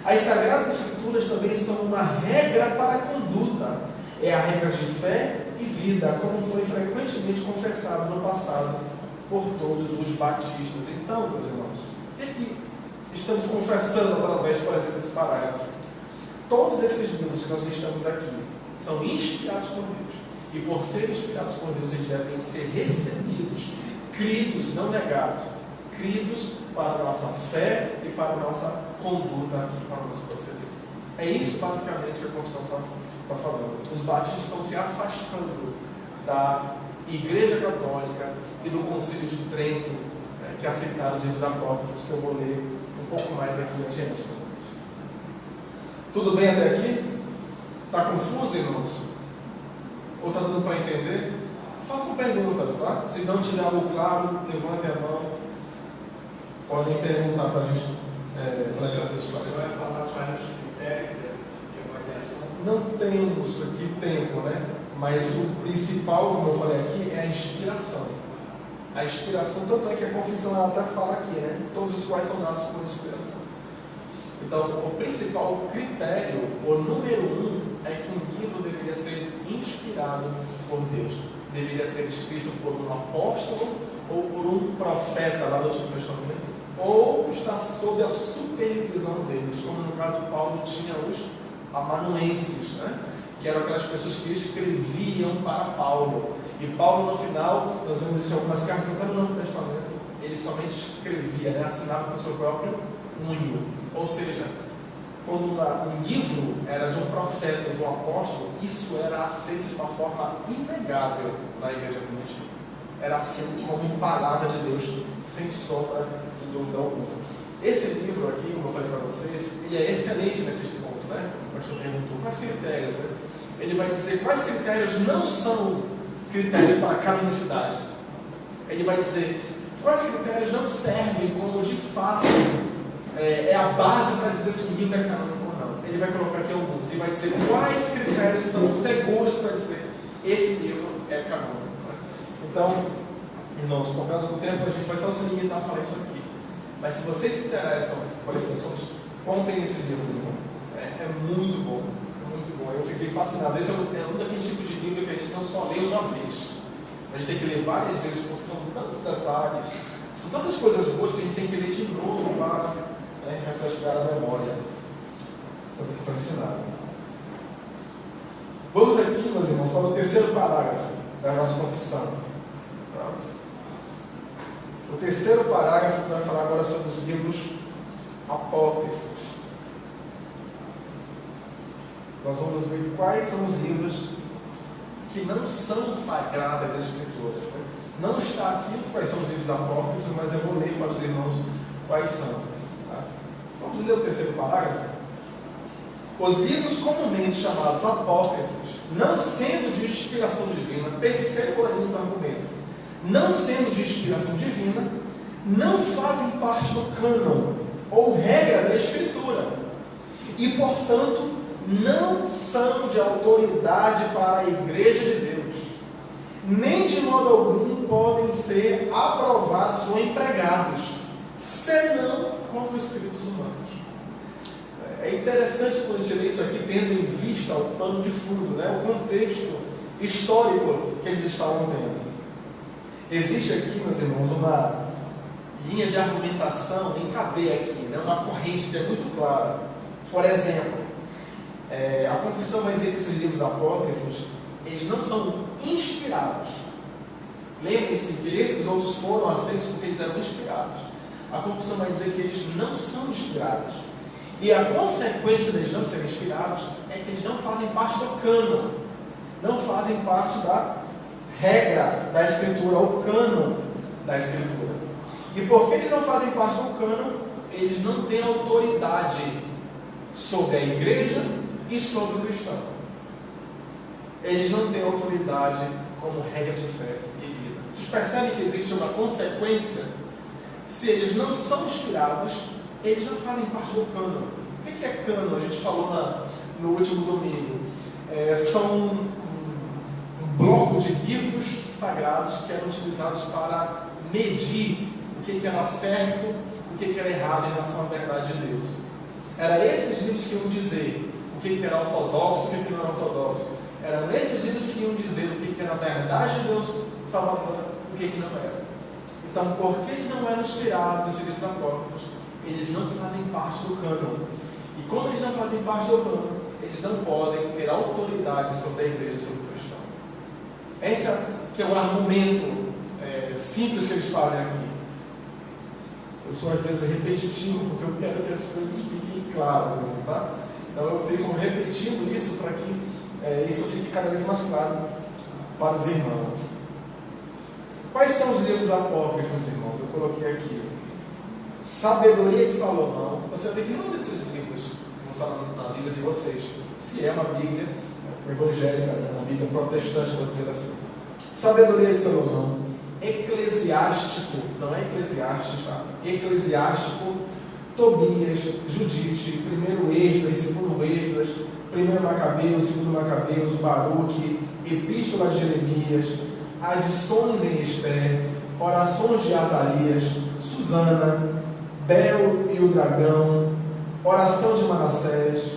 As Sagradas Escrituras também são uma regra para a conduta. É a regra de fé e vida, como foi frequentemente confessado no passado por todos os batistas. Então, meus irmãos, o que é que estamos confessando através, por exemplo, desse parágrafo? Todos esses livros que nós listamos aqui são inspirados por Deus. E por serem inspirados por Deus, eles devem ser recebidos, cridos, não negados, cridos para a nossa fé e para a nossa conduta aqui, para o nosso proceder. É isso basicamente que a confissão está falando. Os batistas estão se afastando da Igreja Católica e do Concílio de Trento, que aceitaram os livros apócrifos, que eu vou ler um pouco mais aqui adiante. Tudo bem até aqui? Está confuso, irmãos? Ou está dando para entender? Façam perguntas, tá? Se não tiver algo claro, levantem a mão. Podem perguntar para a gente. Você vai falar para os critérios de avaliação? Não temos aqui tempo, né? Mas o principal, como eu falei aqui, é a inspiração. A inspiração, tanto é que a confissão ela até fala aqui, né? Todos os quais são dados por inspiração. Então, o principal critério, o número 1, é que um livro deveria ser inspirado por Deus. Deveria ser escrito por um apóstolo ou por um profeta lá do Antigo Testamento, ou estar sob a supervisão deles, como no caso Paulo tinha os amanuenses, né? Que eram aquelas pessoas que escreviam para Paulo. E Paulo, no final, nós vemos isso em algumas cartas, até no Novo Testamento, ele somente escrevia, né? Assinava com o seu próprio punho. Ou seja, quando um livro era de um profeta, de um apóstolo, isso era aceito de uma forma inegável na igreja primitiva. Era aceito como palavra de Deus, sem sombra de dúvida alguma. Esse livro aqui, como eu falei para vocês, ele é excelente nesse ponto, né? O pastor perguntou quais critérios, né? Ele vai dizer quais critérios não são critérios para canonicidade. Ele vai dizer quais critérios não servem como de fato é a base para dizer se um livro é canônico ou não. Ele vai colocar aqui alguns e vai dizer quais critérios são seguros para dizer esse livro é canônico. Né? Então, irmãos, por causa do tempo, a gente vai só se limitar a falar isso aqui. Mas se vocês se interessam por esses assuntos, comprem esse livro, irmão. É muito bom, muito bom. Eu fiquei fascinado. Esse é um daqueles tipos de livro que a gente não só lê uma vez. A gente tem que ler várias vezes, porque são tantos detalhes, são tantas coisas boas que a gente tem que ler de novo para refrescar a memória sobre o que foi ensinado. Vamos aqui, meus irmãos, para o terceiro parágrafo da nossa confissão. Tá? O terceiro parágrafo vai falar agora sobre os livros apócrifos. Nós vamos ver quais são os livros que não são sagradas escrituras. Né? Não está aqui quais são os livros apócrifos, mas eu vou ler para os irmãos quais são. Vamos ler o terceiro parágrafo? Os livros comumente chamados apócrifos, não sendo de inspiração divina, percebam aí o argumento, não sendo de inspiração divina, não fazem parte do cânon ou regra da Escritura e, portanto, não são de autoridade para a Igreja de Deus, nem de modo algum podem ser aprovados ou empregados, senão como espíritos humanos. É interessante quando a gente lê isso aqui, tendo em vista o pano de fundo, né? O contexto histórico que eles estavam tendo. Existe aqui, meus irmãos, uma linha de argumentação em cadeia aqui, né? Uma corrente que é muito clara. Por exemplo, a confissão vai dizer que esses livros apócrifos, eles não são inspirados. Lembrem-se que esses outros foram aceitos porque eles eram inspirados. A confissão vai dizer que eles não são inspirados. E a consequência deles não serem inspirados é que eles não fazem parte do cânon, não fazem parte da regra da Escritura, ou cânon da Escritura. E porque eles não fazem parte do cânon, eles não têm autoridade sobre a igreja e sobre o cristão. Eles não têm autoridade como regra de fé e vida. Vocês percebem que existe uma consequência? Se eles não são inspirados, eles não fazem parte do cânon. O que é cânon? A gente falou no último domingo. São um bloco de livros sagrados que eram utilizados para medir o que era certo, o que era errado em relação à verdade de Deus. Eram esses livros que iam dizer o que era ortodoxo e o que não era ortodoxo. Eram esses livros que iam dizer o que era a verdade de Deus salvadora e o que não era. Então, porque eles não eram inspirados, esses livros apócrifos, eles não fazem parte do cânon. E como eles não fazem parte do cânon, eles não podem ter autoridade sobre a igreja, sobre o cristão. Esse é que é o argumento simples que eles fazem aqui. Eu sou às vezes repetitivo, porque eu quero que as coisas fiquem claras, tá? Então eu fico repetindo isso para que isso fique cada vez mais claro para os irmãos. Quais são os livros apócrifos, irmãos? Eu coloquei aqui. Sabedoria de Salomão. Você vai ver que nenhum desses livros não está na Bíblia de vocês. Se é uma Bíblia evangélica, uma Bíblia protestante, vou dizer assim. Sabedoria de Salomão. Eclesiástico, não é Eclesiastes, tá? Eclesiástico, Tobias, Judite, primeiro Esdras, segundo Esdras, primeiro Macabeus, segundo Macabeus, Baruque, Epístola de Jeremias, Adições em Esther, Orações de Azarias, Susana, Bel e o Dragão, Oração de Manassés.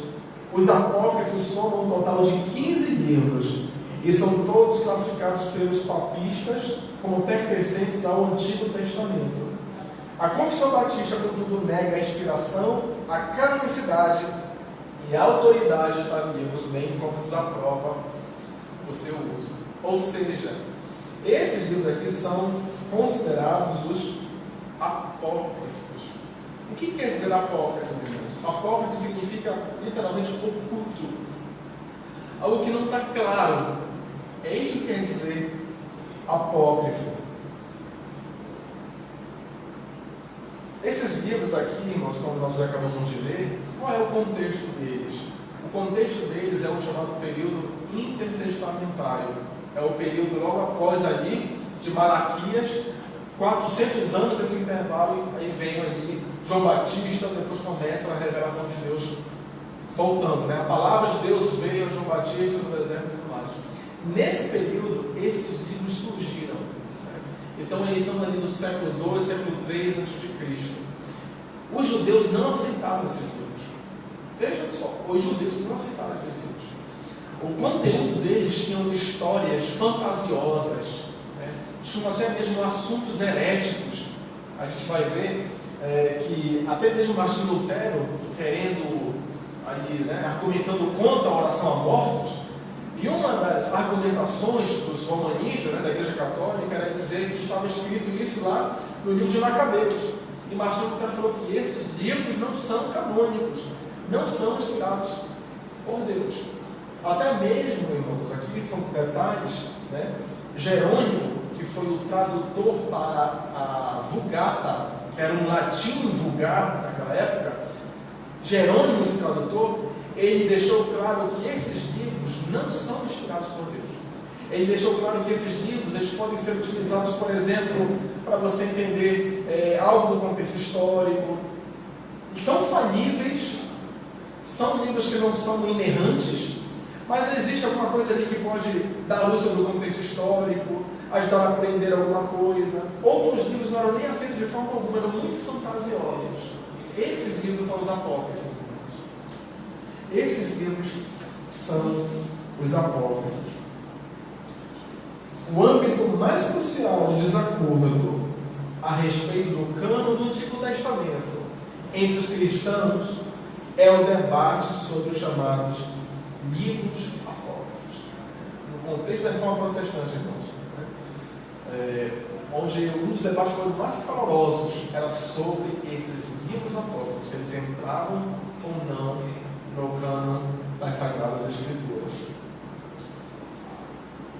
Os apócrifos somam um total de 15 livros e são todos classificados pelos papistas como pertencentes ao Antigo Testamento. A Confissão Batista, contudo, nega a inspiração, a canonicidade e a autoridade de tais livros, bem como desaprova o seu uso. Ou seja, esses livros aqui são considerados os apócrifos. O que quer dizer apócrifos, irmãos? Apócrifo significa literalmente oculto. Algo que não está claro. É isso que quer dizer apócrifo. Esses livros aqui, irmãos, como nós acabamos de ver, qual é o contexto deles? O contexto deles é o chamado período intertestamentário. É o período logo após ali de Malaquias, 400 anos esse intervalo, e aí vem ali João Batista, depois começa a revelação de Deus voltando, né? A palavra de Deus veio a João Batista no deserto e tudo mais. Nesse período, esses livros surgiram. Então eles são ali do século II, século III a.C. Os judeus não aceitavam esses livros. Vejam só, os judeus não aceitavam esses livros. O conteúdo deles tinham histórias fantasiosas, né? Tinham até mesmo assuntos heréticos. A gente vai ver que até mesmo Martim Lutero, querendo ali, né, argumentando contra a oração a mortos, e uma das argumentações dos romanistas, né, da Igreja Católica, era dizer que estava escrito isso lá no livro de Macabeus. E Martim Lutero falou que esses livros não são canônicos, não são inspirados por Deus. Até mesmo, irmãos, aqui são detalhes, né? Jerônimo, que foi o tradutor para a Vulgata, que era um latim vulgar naquela época, Jerônimo, esse tradutor, ele deixou claro que esses livros não são inspirados por Deus. Ele deixou claro que esses livros eles podem ser utilizados, por exemplo, para você entender algo do contexto histórico. São falíveis, são livros que não são inerrantes, mas existe alguma coisa ali que pode dar luz sobre o contexto histórico, ajudar a aprender alguma coisa. Outros livros não eram nem aceitos de forma alguma, eram muito fantasiosos. Esses livros são os apócrifos, irmãos. Esses livros são os apócrifos. O âmbito mais crucial de desacordo a respeito do cânon do Antigo Testamento entre os cristãos é o debate sobre os chamados livros apócrifos. No contexto da reforma protestante, irmãos, né? Onde um dos debates foram mais calorosos era sobre esses livros apócrifos, se eles entravam ou não no cânon das Sagradas Escrituras.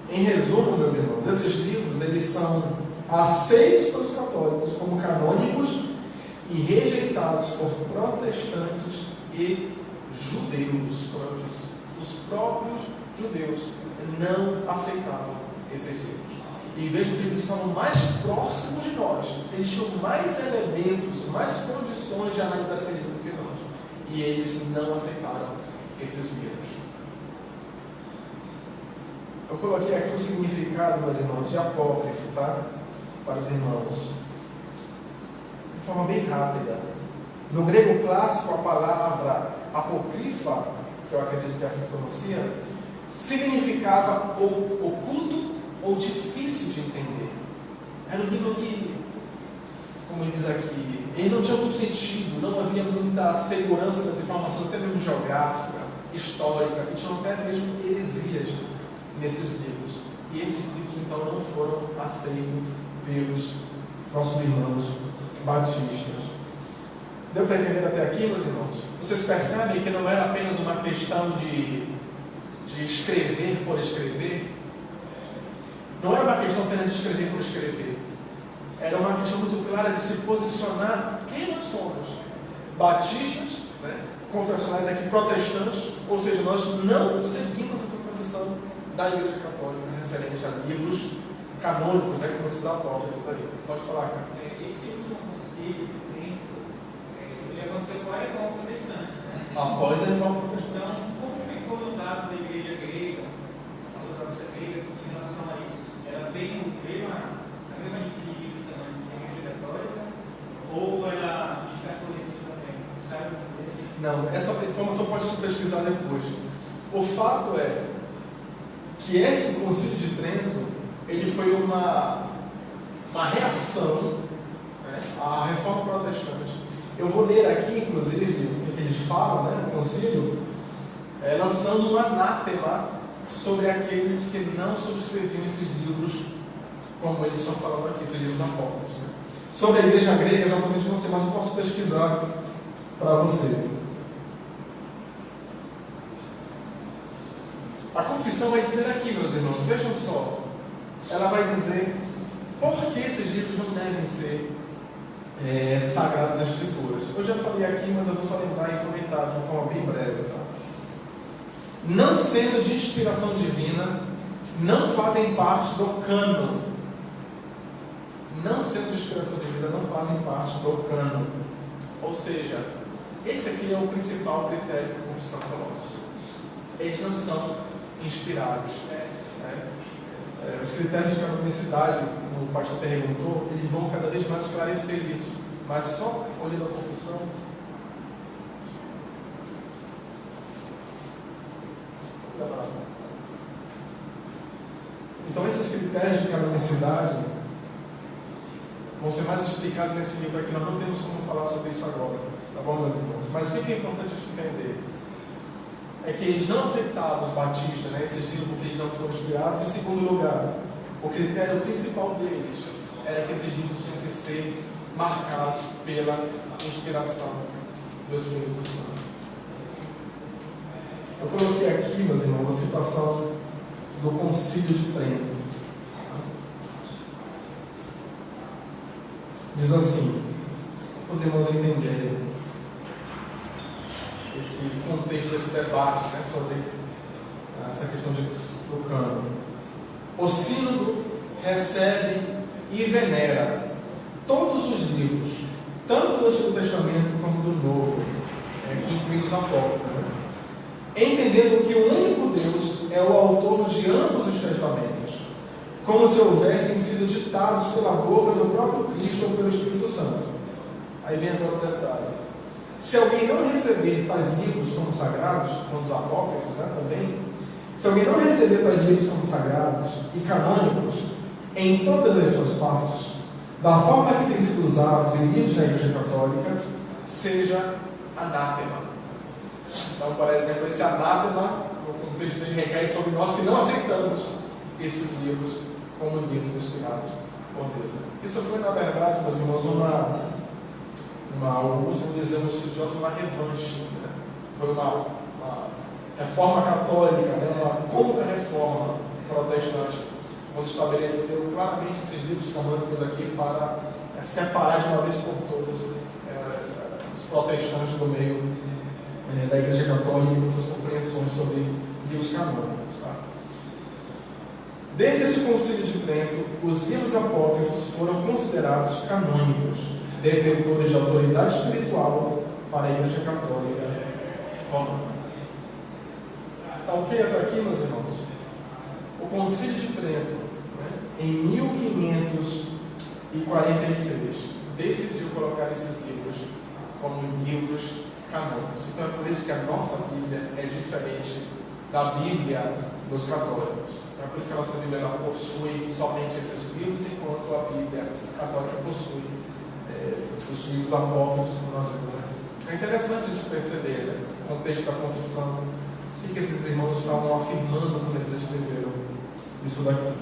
Em resumo, meus irmãos, esses livros eles são aceitos pelos católicos como canônicos e rejeitados por protestantes e judeus, como eu disse. Os próprios judeus não aceitavam esses livros. E vejam que eles estavam mais próximos de nós. Eles tinham mais elementos, mais condições de analisar esse livro do que nós. E eles não aceitaram esses livros. Eu coloquei aqui o significado, meus irmãos, de apócrifo, tá? Para os irmãos. De forma bem rápida. No grego clássico, a palavra apócrifa, que eu acredito que assim se pronuncia, significava ou oculto ou difícil de entender. Era um livro que, como ele diz aqui, ele não tinha muito sentido, não havia muita segurança das informações, até mesmo geográfica, histórica, e tinham até mesmo heresias nesses livros. E esses livros, então, não foram aceitos pelos nossos irmãos batistas. Deu para entender até aqui, meus irmãos? Vocês percebem que não era apenas uma questão de escrever por escrever? Não era uma questão apenas de escrever por escrever. Era uma questão muito clara de se posicionar quem nós somos. Batistas, né? Confessionais aqui, protestantes, ou seja, nós não seguimos essa tradição da Igreja Católica, referente a livros canônicos, né, como esses apócrifos aí. Pode falar, cara. Esse último concílio, ele aconteceu com a Reforma Protestante, né? Após a Reforma Protestante. Então, como ficou no dado da Igreja Grega, a ortodoxa grega, em relação a isso? Ela tem a mesma lista de livros também da Igreja Católica? Ou ela descartou esses também? Sabe? Não, essa informação pode se pesquisar depois. O fato é que esse Concílio de Trento, ele foi uma reação, né, à Reforma Protestante. Eu vou ler aqui, inclusive, o que eles falam, né, no Concílio, lançando um anátema sobre aqueles que não subscreviam esses livros, como eles estão falando aqui, esses livros apócrifos. Né. Sobre a Igreja Grega, exatamente não sei, mas eu posso pesquisar para você. A confissão vai dizer aqui, meus irmãos, vejam só, ela vai dizer por que esses livros não devem ser sagradas escrituras. Eu já falei aqui, mas eu vou só lembrar e comentar de uma forma bem breve. Tá? Não sendo de inspiração divina, não fazem parte do cânon. Não sendo de inspiração divina, não fazem parte do cânon. Ou seja, esse aqui é o principal critério que a confissão coloca. Eles não são inspirados. Os critérios de canonicidade, como o pastor perguntou, eles vão cada vez mais esclarecer isso. Mas só olhando a confissão. Então, esses critérios de canonicidade vão ser mais explicados nesse livro aqui. Nós não temos como falar sobre isso agora. Tá bom, meus irmãos? Mas o que é importante a gente entender? É que eles não aceitavam os batistas, né, esses livros, porque eles não foram inspirados. Em segundo lugar, o critério principal deles era que esses livros tinham que ser marcados pela inspiração do Espírito Santo. Eu coloquei aqui, meus irmãos, a citação do Concílio de Trento. Diz assim, para os irmãos entenderem esse contexto desse debate, né, sobre essa questão do cânon. O sínodo recebe e venera todos os livros, tanto do Antigo Testamento como do Novo, que inclui os apócrifos, né? Entendendo que o único Deus é o autor de ambos os testamentos, como se houvessem sido ditados pela boca do próprio Cristo ou pelo Espírito Santo. Aí vem agora o detalhe. Se alguém não receber tais livros como sagrados, como os apócrifos, né, também, se alguém não receber tais livros como sagrados e canônicos, em todas as suas partes, da forma que têm sido usados e lidos na Igreja Católica, seja anátema. Então, por exemplo, esse anátema, no contexto dele, recai sobre nós que não aceitamos esses livros como livros inspirados por Deus. Isso foi, na verdade, meus irmãos, alguns vão dizer nos estudiosos, uma revanche. Né? Foi uma reforma católica, né? Uma contra-reforma protestante, onde estabeleceu claramente esses livros canônicos aqui para separar de uma vez por todas os protestantes do meio da Igreja Católica e essas compreensões sobre livros canônicos. Tá? Desde esse Concílio de Trento, os livros apócrifos foram considerados canônicos, detentores de autoridade espiritual para a Igreja Católica Romana. Está ok até aqui, meus irmãos? O Concílio de Trento, em 1546, decidiu colocar esses livros como livros canônicos. Então é por isso que a nossa Bíblia é diferente da Bíblia dos católicos. É por isso que a nossa Bíblia não possui somente esses livros, enquanto a Bíblia católica possui os livros apócrifos, como nós vimos aqui. É interessante a gente perceber, né, o contexto da confissão, o que esses irmãos estavam afirmando quando eles escreveram isso daqui.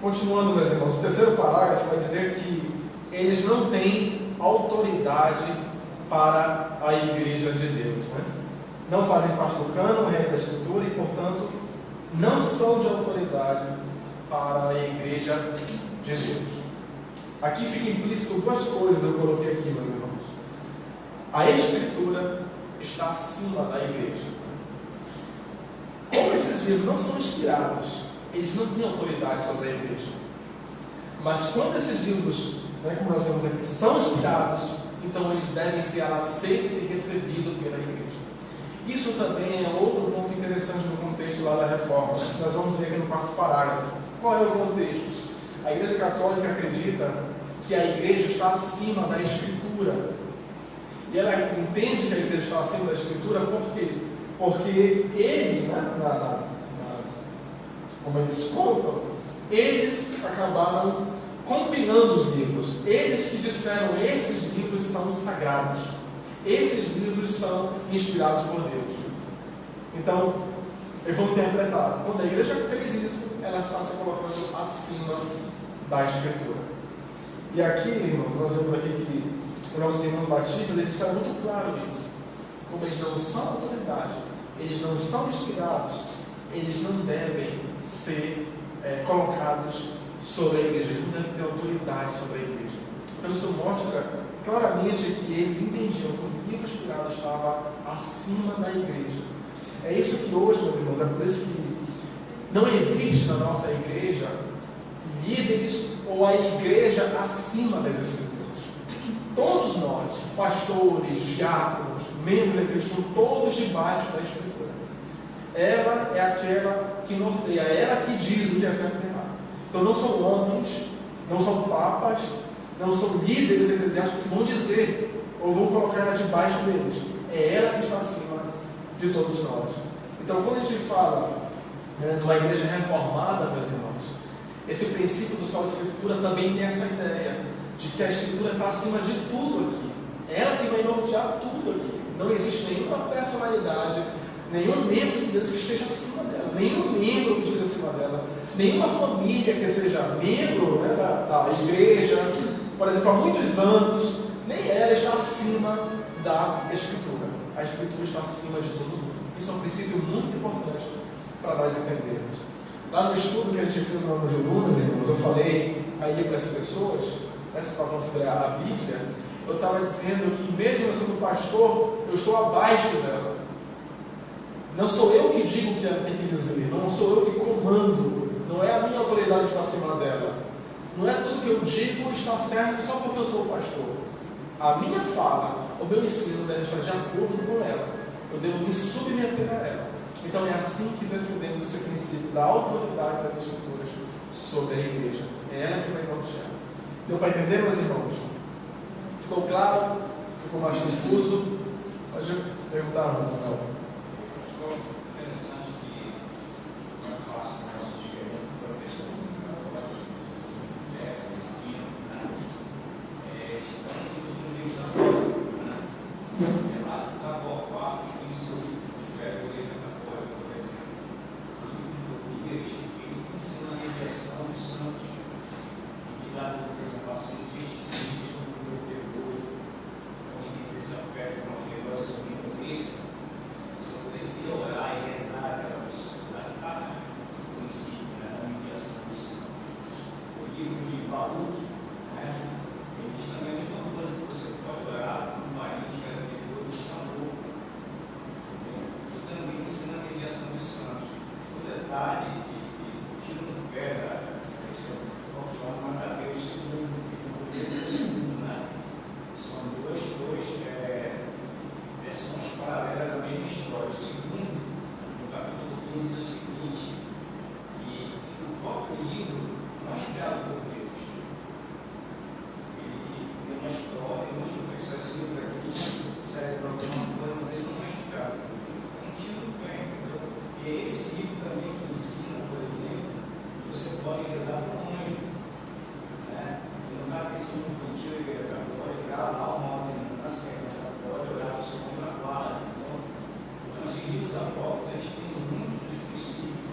Continuando, meus irmãos, o terceiro parágrafo vai dizer que eles não têm autoridade para a Igreja de Deus, né? Não fazem parte do cânon, regra da Escritura, e, portanto, não são de autoridade para a Igreja de Deus. Aqui fica implícito duas coisas, eu coloquei aqui, meus irmãos. A Escritura está acima da Igreja. Como esses livros não são inspirados, eles não têm autoridade sobre a Igreja. Mas quando esses livros, né, como nós vemos aqui, são inspirados, então eles devem ser aceitos e recebidos pela Igreja. Isso também é outro ponto interessante no contexto lá da Reforma. Nós vamos ver aqui no quarto parágrafo. Qual é o contexto? A Igreja Católica acredita que a Igreja está acima da Escritura. E ela entende que a Igreja está acima da Escritura por quê? Porque eles, né, como eles contam, eles acabaram compilando os livros. Eles que disseram: esses livros são sagrados. Esses livros são inspirados por Deus. Então, eles vão interpretar. Quando a igreja fez isso, ela está se colocando acima da Escritura. E aqui, irmãos, nós vemos aqui que os nossos irmãos batistas, eles disseram muito claro isso. Como eles não são autoridade, eles não são inspirados, eles não devem ser colocados sobre a igreja, eles não devem ter autoridade sobre a igreja. Então isso mostra claramente que eles entendiam que o livro inspirado estava acima da igreja. É isso que hoje, meus irmãos, é por isso que não existe na nossa igreja líderes ou a igreja acima das Escrituras. Todos nós, pastores, diáconos, membros da igreja, estão todos debaixo da Escritura. Ela é aquela que norteia, ela que diz o que é certo e errado. Então não são homens, não são papas, não são líderes eclesiásticos que vão dizer ou vão colocar ela debaixo deles. É ela que está acima de todos nós. Então, quando a gente fala de uma igreja reformada, meus irmãos, esse princípio do solo da Escritura também tem essa ideia de que a Escritura está acima de tudo aqui. É ela que vai nortear tudo aqui. Não existe nenhuma personalidade, nenhum membro de Deus que esteja acima dela, nenhum membro que esteja acima dela, nenhuma família que seja membro, né, da igreja, por exemplo, há muitos anos, nem ela está acima da Escritura. A Escritura está acima de todo mundo. Isso é um princípio muito importante para nós entendermos. Lá no estudo que a gente fez lá no Jurunas, irmãos, eu falei aí para as pessoas, né, se para considerar a Bíblia, eu estava dizendo que mesmo eu sendo pastor, eu estou abaixo dela. Não sou eu que digo o que ela tem que dizer, não sou eu que comando, não é a minha autoridade que está acima dela. Não é tudo que eu digo está certo só porque eu sou pastor. A minha fala, o meu ensino deve estar de acordo com ela. Eu devo me submeter a ela. Então é assim que defendemos esse princípio da autoridade das Escrituras sobre a igreja. É ela que vai nortear. Deu para entender, meus irmãos? Ficou claro? Ficou mais confuso? Pode perguntar, não? Criado por Deus. Ele tem uma história. livros aqui servem para alguma coisa, mas ele não é explicado. Não tinha muito bem, entendeu? E esse livro também que ensina, por exemplo, que você pode rezar para um anjo. Né? E no caso desse livro infantil, ele pode ligar lá uma ordenança, que a criança pode olhar para o seu contraquadro. Então, esses livros apócrifos, eles têm muitos dos princípios,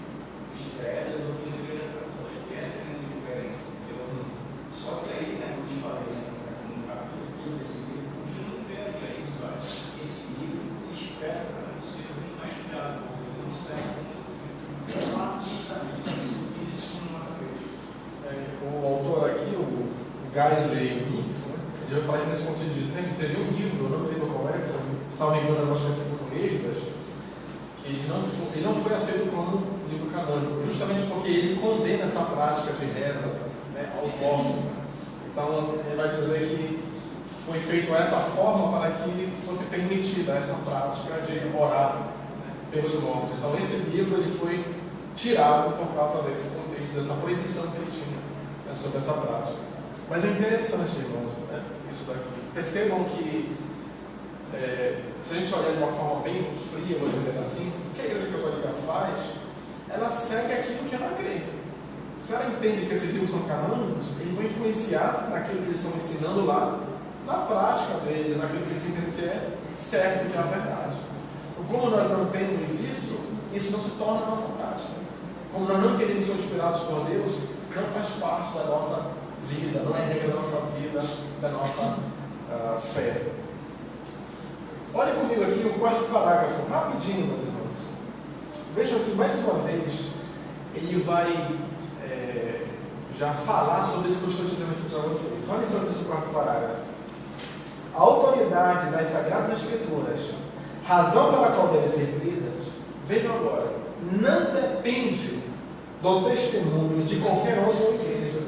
os credos da doutrina da Igreja Católica. E essa é a grande diferença, entendeu? Só que aí, né, como eu te falei, né, no capítulo 15 desse livro, o Gil não perde aí, olha, esse livro expressa para nós, ser muito mais cuidado, porque não serve lá justamente isso numa vez. O autor aqui, o Geisley Mix, né, ele vai falar que nesse conceito de Trento teve um livro, eu não me lembro qual é, se eu me engano, acho que vai ser português, que ele não foi aceito como livro canônico, justamente porque ele condena essa prática de reza, né, aos mortos. Então, ele vai dizer que foi feito dessa forma para que fosse permitida essa prática de orar, né, pelos mortos. Então, esse livro ele foi tirado por causa desse contexto, dessa proibição que ele tinha, né, sobre essa prática. Mas é interessante, irmãos, né, isso daqui. Percebam que, se a gente olhar de uma forma bem fria, vou dizer assim, o que a Igreja Católica faz, ela segue aquilo que ela crê. Se ela entende que esses livros são canônicos, eles vão influenciar naquilo que eles estão ensinando lá, na prática deles, naquilo que eles entendem que é certo, que é a verdade. Como nós não temos isso não se torna a nossa prática. Como nós não queremos ser inspirados por Deus, não faz parte da nossa vida, não é regra da nossa vida, da nossa fé. Olha comigo aqui o quarto parágrafo, rapidinho, meus irmãos. Vejam que mais uma vez ele vai já falar sobre isso que eu estou dizendo aqui para vocês. Olha só o que diz o quarto parágrafo. A autoridade das Sagradas Escrituras, razão pela qual devem ser cridas, vejam agora, não depende do testemunho de qualquer homem ou igreja.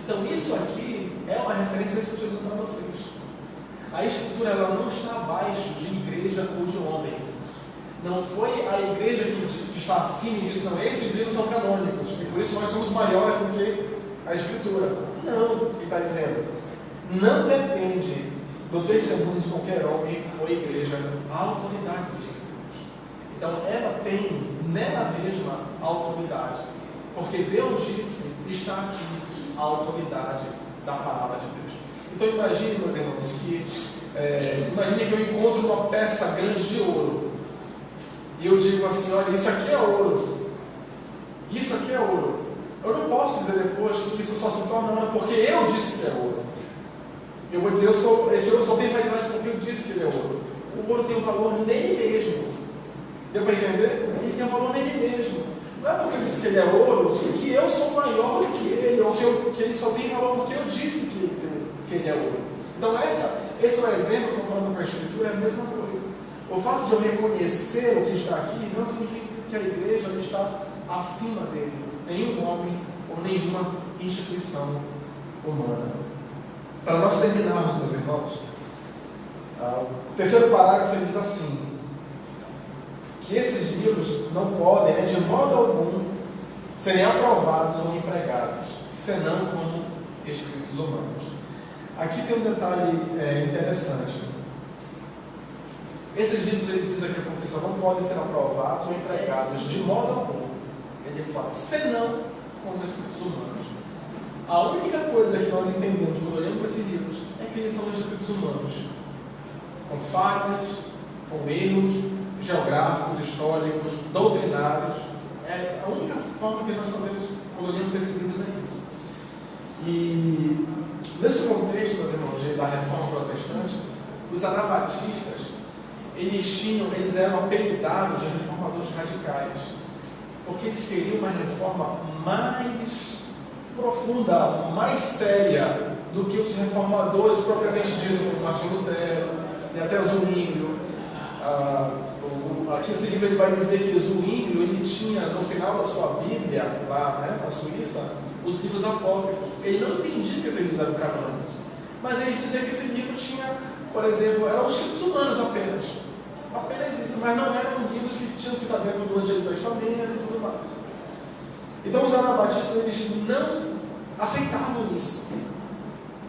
Então isso aqui é uma referência a isso que eu estou dizendo para vocês. A Escritura ela não está abaixo de igreja ou de homem. Não foi a igreja que está acima e disse, não, esses livros são canônicos, e por isso nós somos maiores do que a Escritura. Não, ele está dizendo, não depende do testemunho de qualquer homem ou igreja a autoridade das Escrituras. Então ela tem nela mesma autoridade, porque Deus disse, está aqui a autoridade da palavra de Deus. Então imagine, meus irmãos, imagine que eu encontro uma peça grande de ouro. E eu digo assim, olha, isso aqui é ouro. Isso aqui é ouro. Eu não posso dizer depois que isso só se torna ouro porque eu disse que é ouro. Eu vou dizer, esse ouro só tem validade porque eu disse que ele é ouro. O ouro tem um valor nele mesmo. Deu para entender? Ele tem um valor nele mesmo. Não é porque eu disse que ele é ouro que eu sou maior do que ele, ou que ele só tem valor porque eu disse que ele é ouro. Então esse é um exemplo, comparando com a Escritura, é a mesma coisa. O fato de eu reconhecer o que está aqui não significa que a igreja está acima dele, nenhum homem ou nenhuma instituição humana. Para nós terminarmos, meus irmãos, o terceiro parágrafo ele diz assim, que esses livros não podem, de modo algum, serem aprovados ou empregados, senão como escritos humanos. Aqui tem um detalhe interessante. Esses livros, ele diz aqui, a confissão, não podem ser aprovados ou empregados de modo algum. Ele fala, senão como escritos humanos. A única coisa que nós entendemos quando olhamos para esses livros é que eles são escritos humanos, com falhas, com erros geográficos, históricos, doutrinários. É a única forma que nós fazemos quando olhamos para esses livros é isso. E nesse contexto, meus irmãos, da reforma protestante, os anabatistas eles eram apelidados de reformadores radicais, porque eles queriam uma reforma mais profunda, mais séria do que os reformadores propriamente dito, como Martim Lutero e até Zwinglio. Aqui esse livro ele vai dizer que Zwinglio ele tinha no final da sua Bíblia, lá, né, na Suíça, os livros apócrifos. Ele não entendia que esses livros eram canônicos, mas ele dizia que esse livro tinha, por exemplo, eram escritos humanos apenas isso, mas não eram livros que tinham que estar dentro do Antigo Testamento e tudo mais. Então os anabatistas eles não aceitavam isso.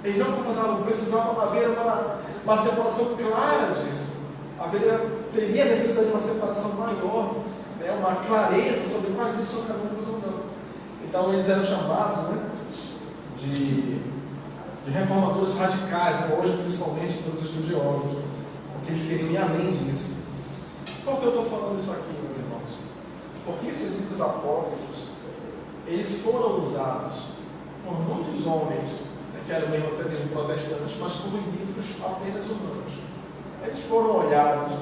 Eles não concordavam, precisava haver uma separação clara disso. Teria necessidade de uma separação maior, né, uma clareza sobre quais livros são canônicos ou não. Então eles eram chamados, né, de reformadores radicais, né, hoje principalmente pelos estudiosos, porque eles queriam ir além disso. Por que eu estou falando isso aqui, meus irmãos? Porque esses livros apócrifos, eles foram usados por muitos homens, né, que eram mesmo até mesmo protestantes, mas como livros apenas humanos. Eles foram olhados,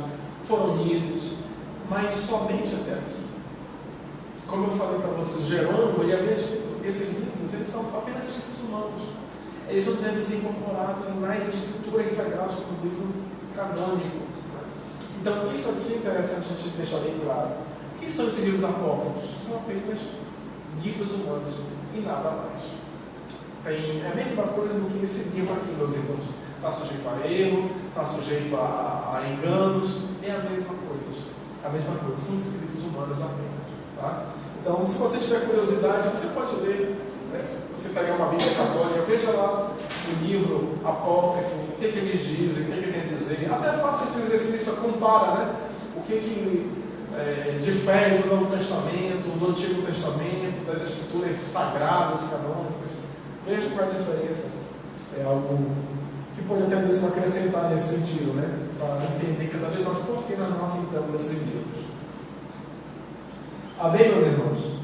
foram lidos, mas somente até aqui. Como eu falei para vocês, Jerônimo, ele havia dito que esses livros, eles são apenas escritos humanos. Eles não devem ser incorporados nas escrituras sagradas como livro canônico. Então, isso aqui é interessante a gente deixar bem claro. O que são esses livros apócrifos? São apenas livros humanos e nada mais. É a mesma coisa do que esse livro aqui, meus irmãos. Está sujeito a erro, está sujeito a enganos, é a mesma coisa. A mesma coisa, são escritos humanos apenas. Tá? Então, se você tiver curiosidade, você pode ler. Né? Você pegar uma Bíblia católica, veja lá o livro apócrifo, o que eles dizem, o que ele tem a dizer. Até faça esse exercício, compara, né? O que difere do Novo Testamento, do Antigo Testamento, das escrituras sagradas, canônicas. Veja qual é a diferença. É algo que pode até mesmo acrescentar nesse sentido, né? Para entender cada vez mais por que nós não aceitamos esses livros. Amém, meus irmãos?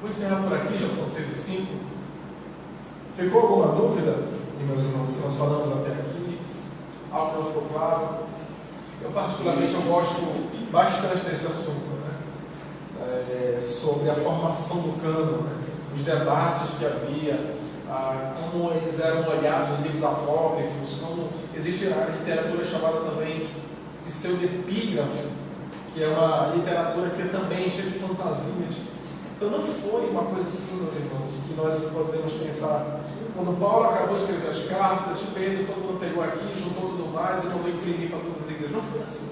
Vou encerrar por aqui, já são 6h05. Ficou alguma dúvida, meus irmãos, do que nós falamos até aqui? Algo que não ficou claro? Eu particularmente gosto bastante desse assunto, né? Sobre a formação do cânon, né? Os debates que havia, como eles eram olhados os livros apócrifos, como existe a literatura chamada também de pseudepígrafo, que é uma literatura que é também cheia de fantasias. Então não foi uma coisa assim, meus irmãos, que nós podemos pensar. Quando Paulo acabou de escrever as cartas, Pedro, todo mundo pegou aqui, juntou tudo mais e mandou imprimir para todas as igrejas. Não foi assim.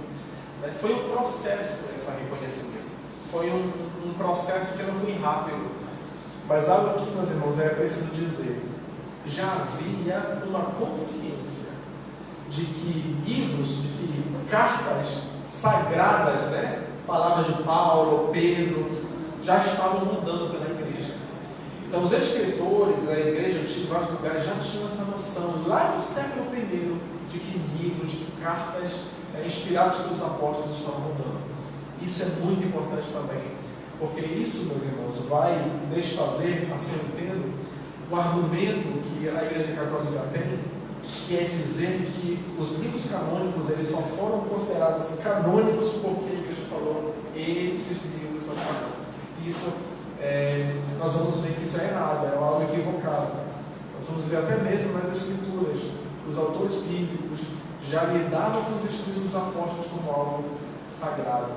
Foi um processo esse reconhecimento. Foi um processo que não foi rápido. Mas algo que, meus irmãos, é preciso dizer. Já havia uma consciência de que livros, de que cartas sagradas, né, palavras de Paulo, Pedro, já estavam mudando pela igreja. Então os escritores da igreja antiga, em vários lugares, já tinham essa noção, lá no século I, de que livros, de que cartas inspiradas pelos apóstolos estavam mudando. Isso é muito importante também, porque isso, meus irmãos, vai desfazer, assim eu entendo, o argumento que a igreja católica tem, que é dizer que os livros canônicos, eles só foram considerados assim, canônicos porque a igreja falou, esses livros são canônicos. Isso, nós vamos ver que isso é errado, é algo equivocado. Nós vamos ver até mesmo nas escrituras, os autores bíblicos já lidavam com os escritos dos apóstolos como algo sagrado.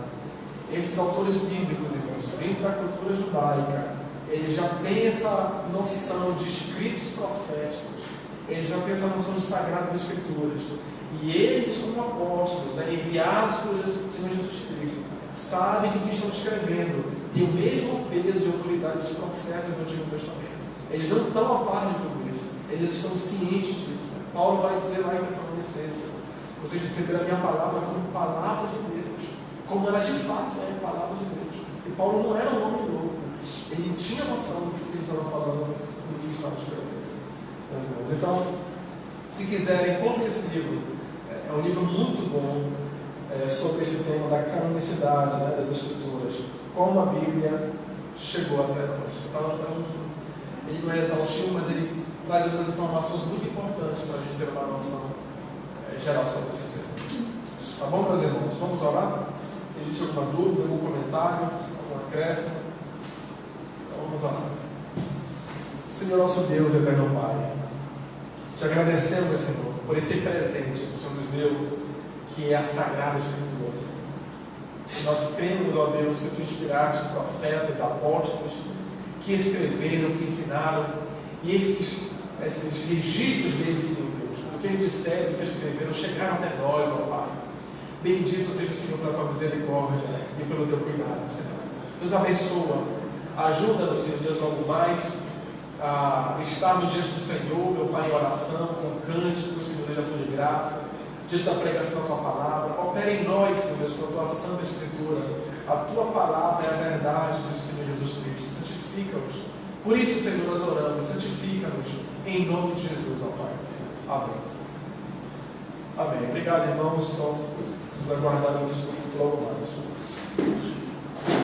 Esses autores bíblicos, irmãos, vindo da cultura judaica, eles já têm essa noção de escritos proféticos, eles já têm essa noção de sagradas escrituras. E eles, como apóstolos, né, enviados pelo Senhor Jesus Cristo, sabem que o que estão escrevendo tem o mesmo peso e autoridade dos profetas do Antigo Testamento. Eles não estão a par de tudo isso, eles estão cientes disso. Paulo vai dizer lá em Tessalonicenses: vocês receberam a minha palavra como palavra de Deus, como ela de fato é a palavra de Deus. E Paulo não era um homem louco, ele tinha noção do que ele estava falando, do que estava escrevendo. Então, se quiserem, comprem esse livro. É um livro muito bom sobre esse tema da canonicidade, né, das Escrituras, como a Bíblia chegou até nós. Então, ele não é exaustivo, mas ele traz algumas informações muito importantes para a gente ter uma noção geral sobre esse tema. Tá bom, meus irmãos? Vamos orar? Existe alguma dúvida, algum comentário, algum acréscimo? Então, vamos orar. Senhor nosso Deus, eterno Pai, te agradecemos, Senhor, por esse presente que o Senhor nos deu, que é a Sagrada Escritura, Senhor. E nós cremos, ó Deus, que Tu inspiraste profetas, apóstolos, que escreveram, que ensinaram, e esses registros deles, Senhor Deus, do que eles disseram, do que escreveram, chegaram até nós, ó Pai. Bendito seja o Senhor pela Tua misericórdia e pelo Teu cuidado, Senhor. Nos abençoa, ajuda-nos, Senhor Deus, logo mais, estarmos diante do Senhor, meu Pai, em oração, com cântico, Senhor, de ação de graça, diante da pregação da Tua Palavra. Opera em nós, Senhor Deus, com a Tua Santa Escritura. A Tua Palavra é a verdade, diz o Senhor Jesus Cristo. Santifica-os. Por isso, Senhor, nós oramos. Santifica-nos em nome de Jesus, ó Pai. Amém. Amém. Obrigado, irmãos. Então, nos aguardar no início do culto logo mais.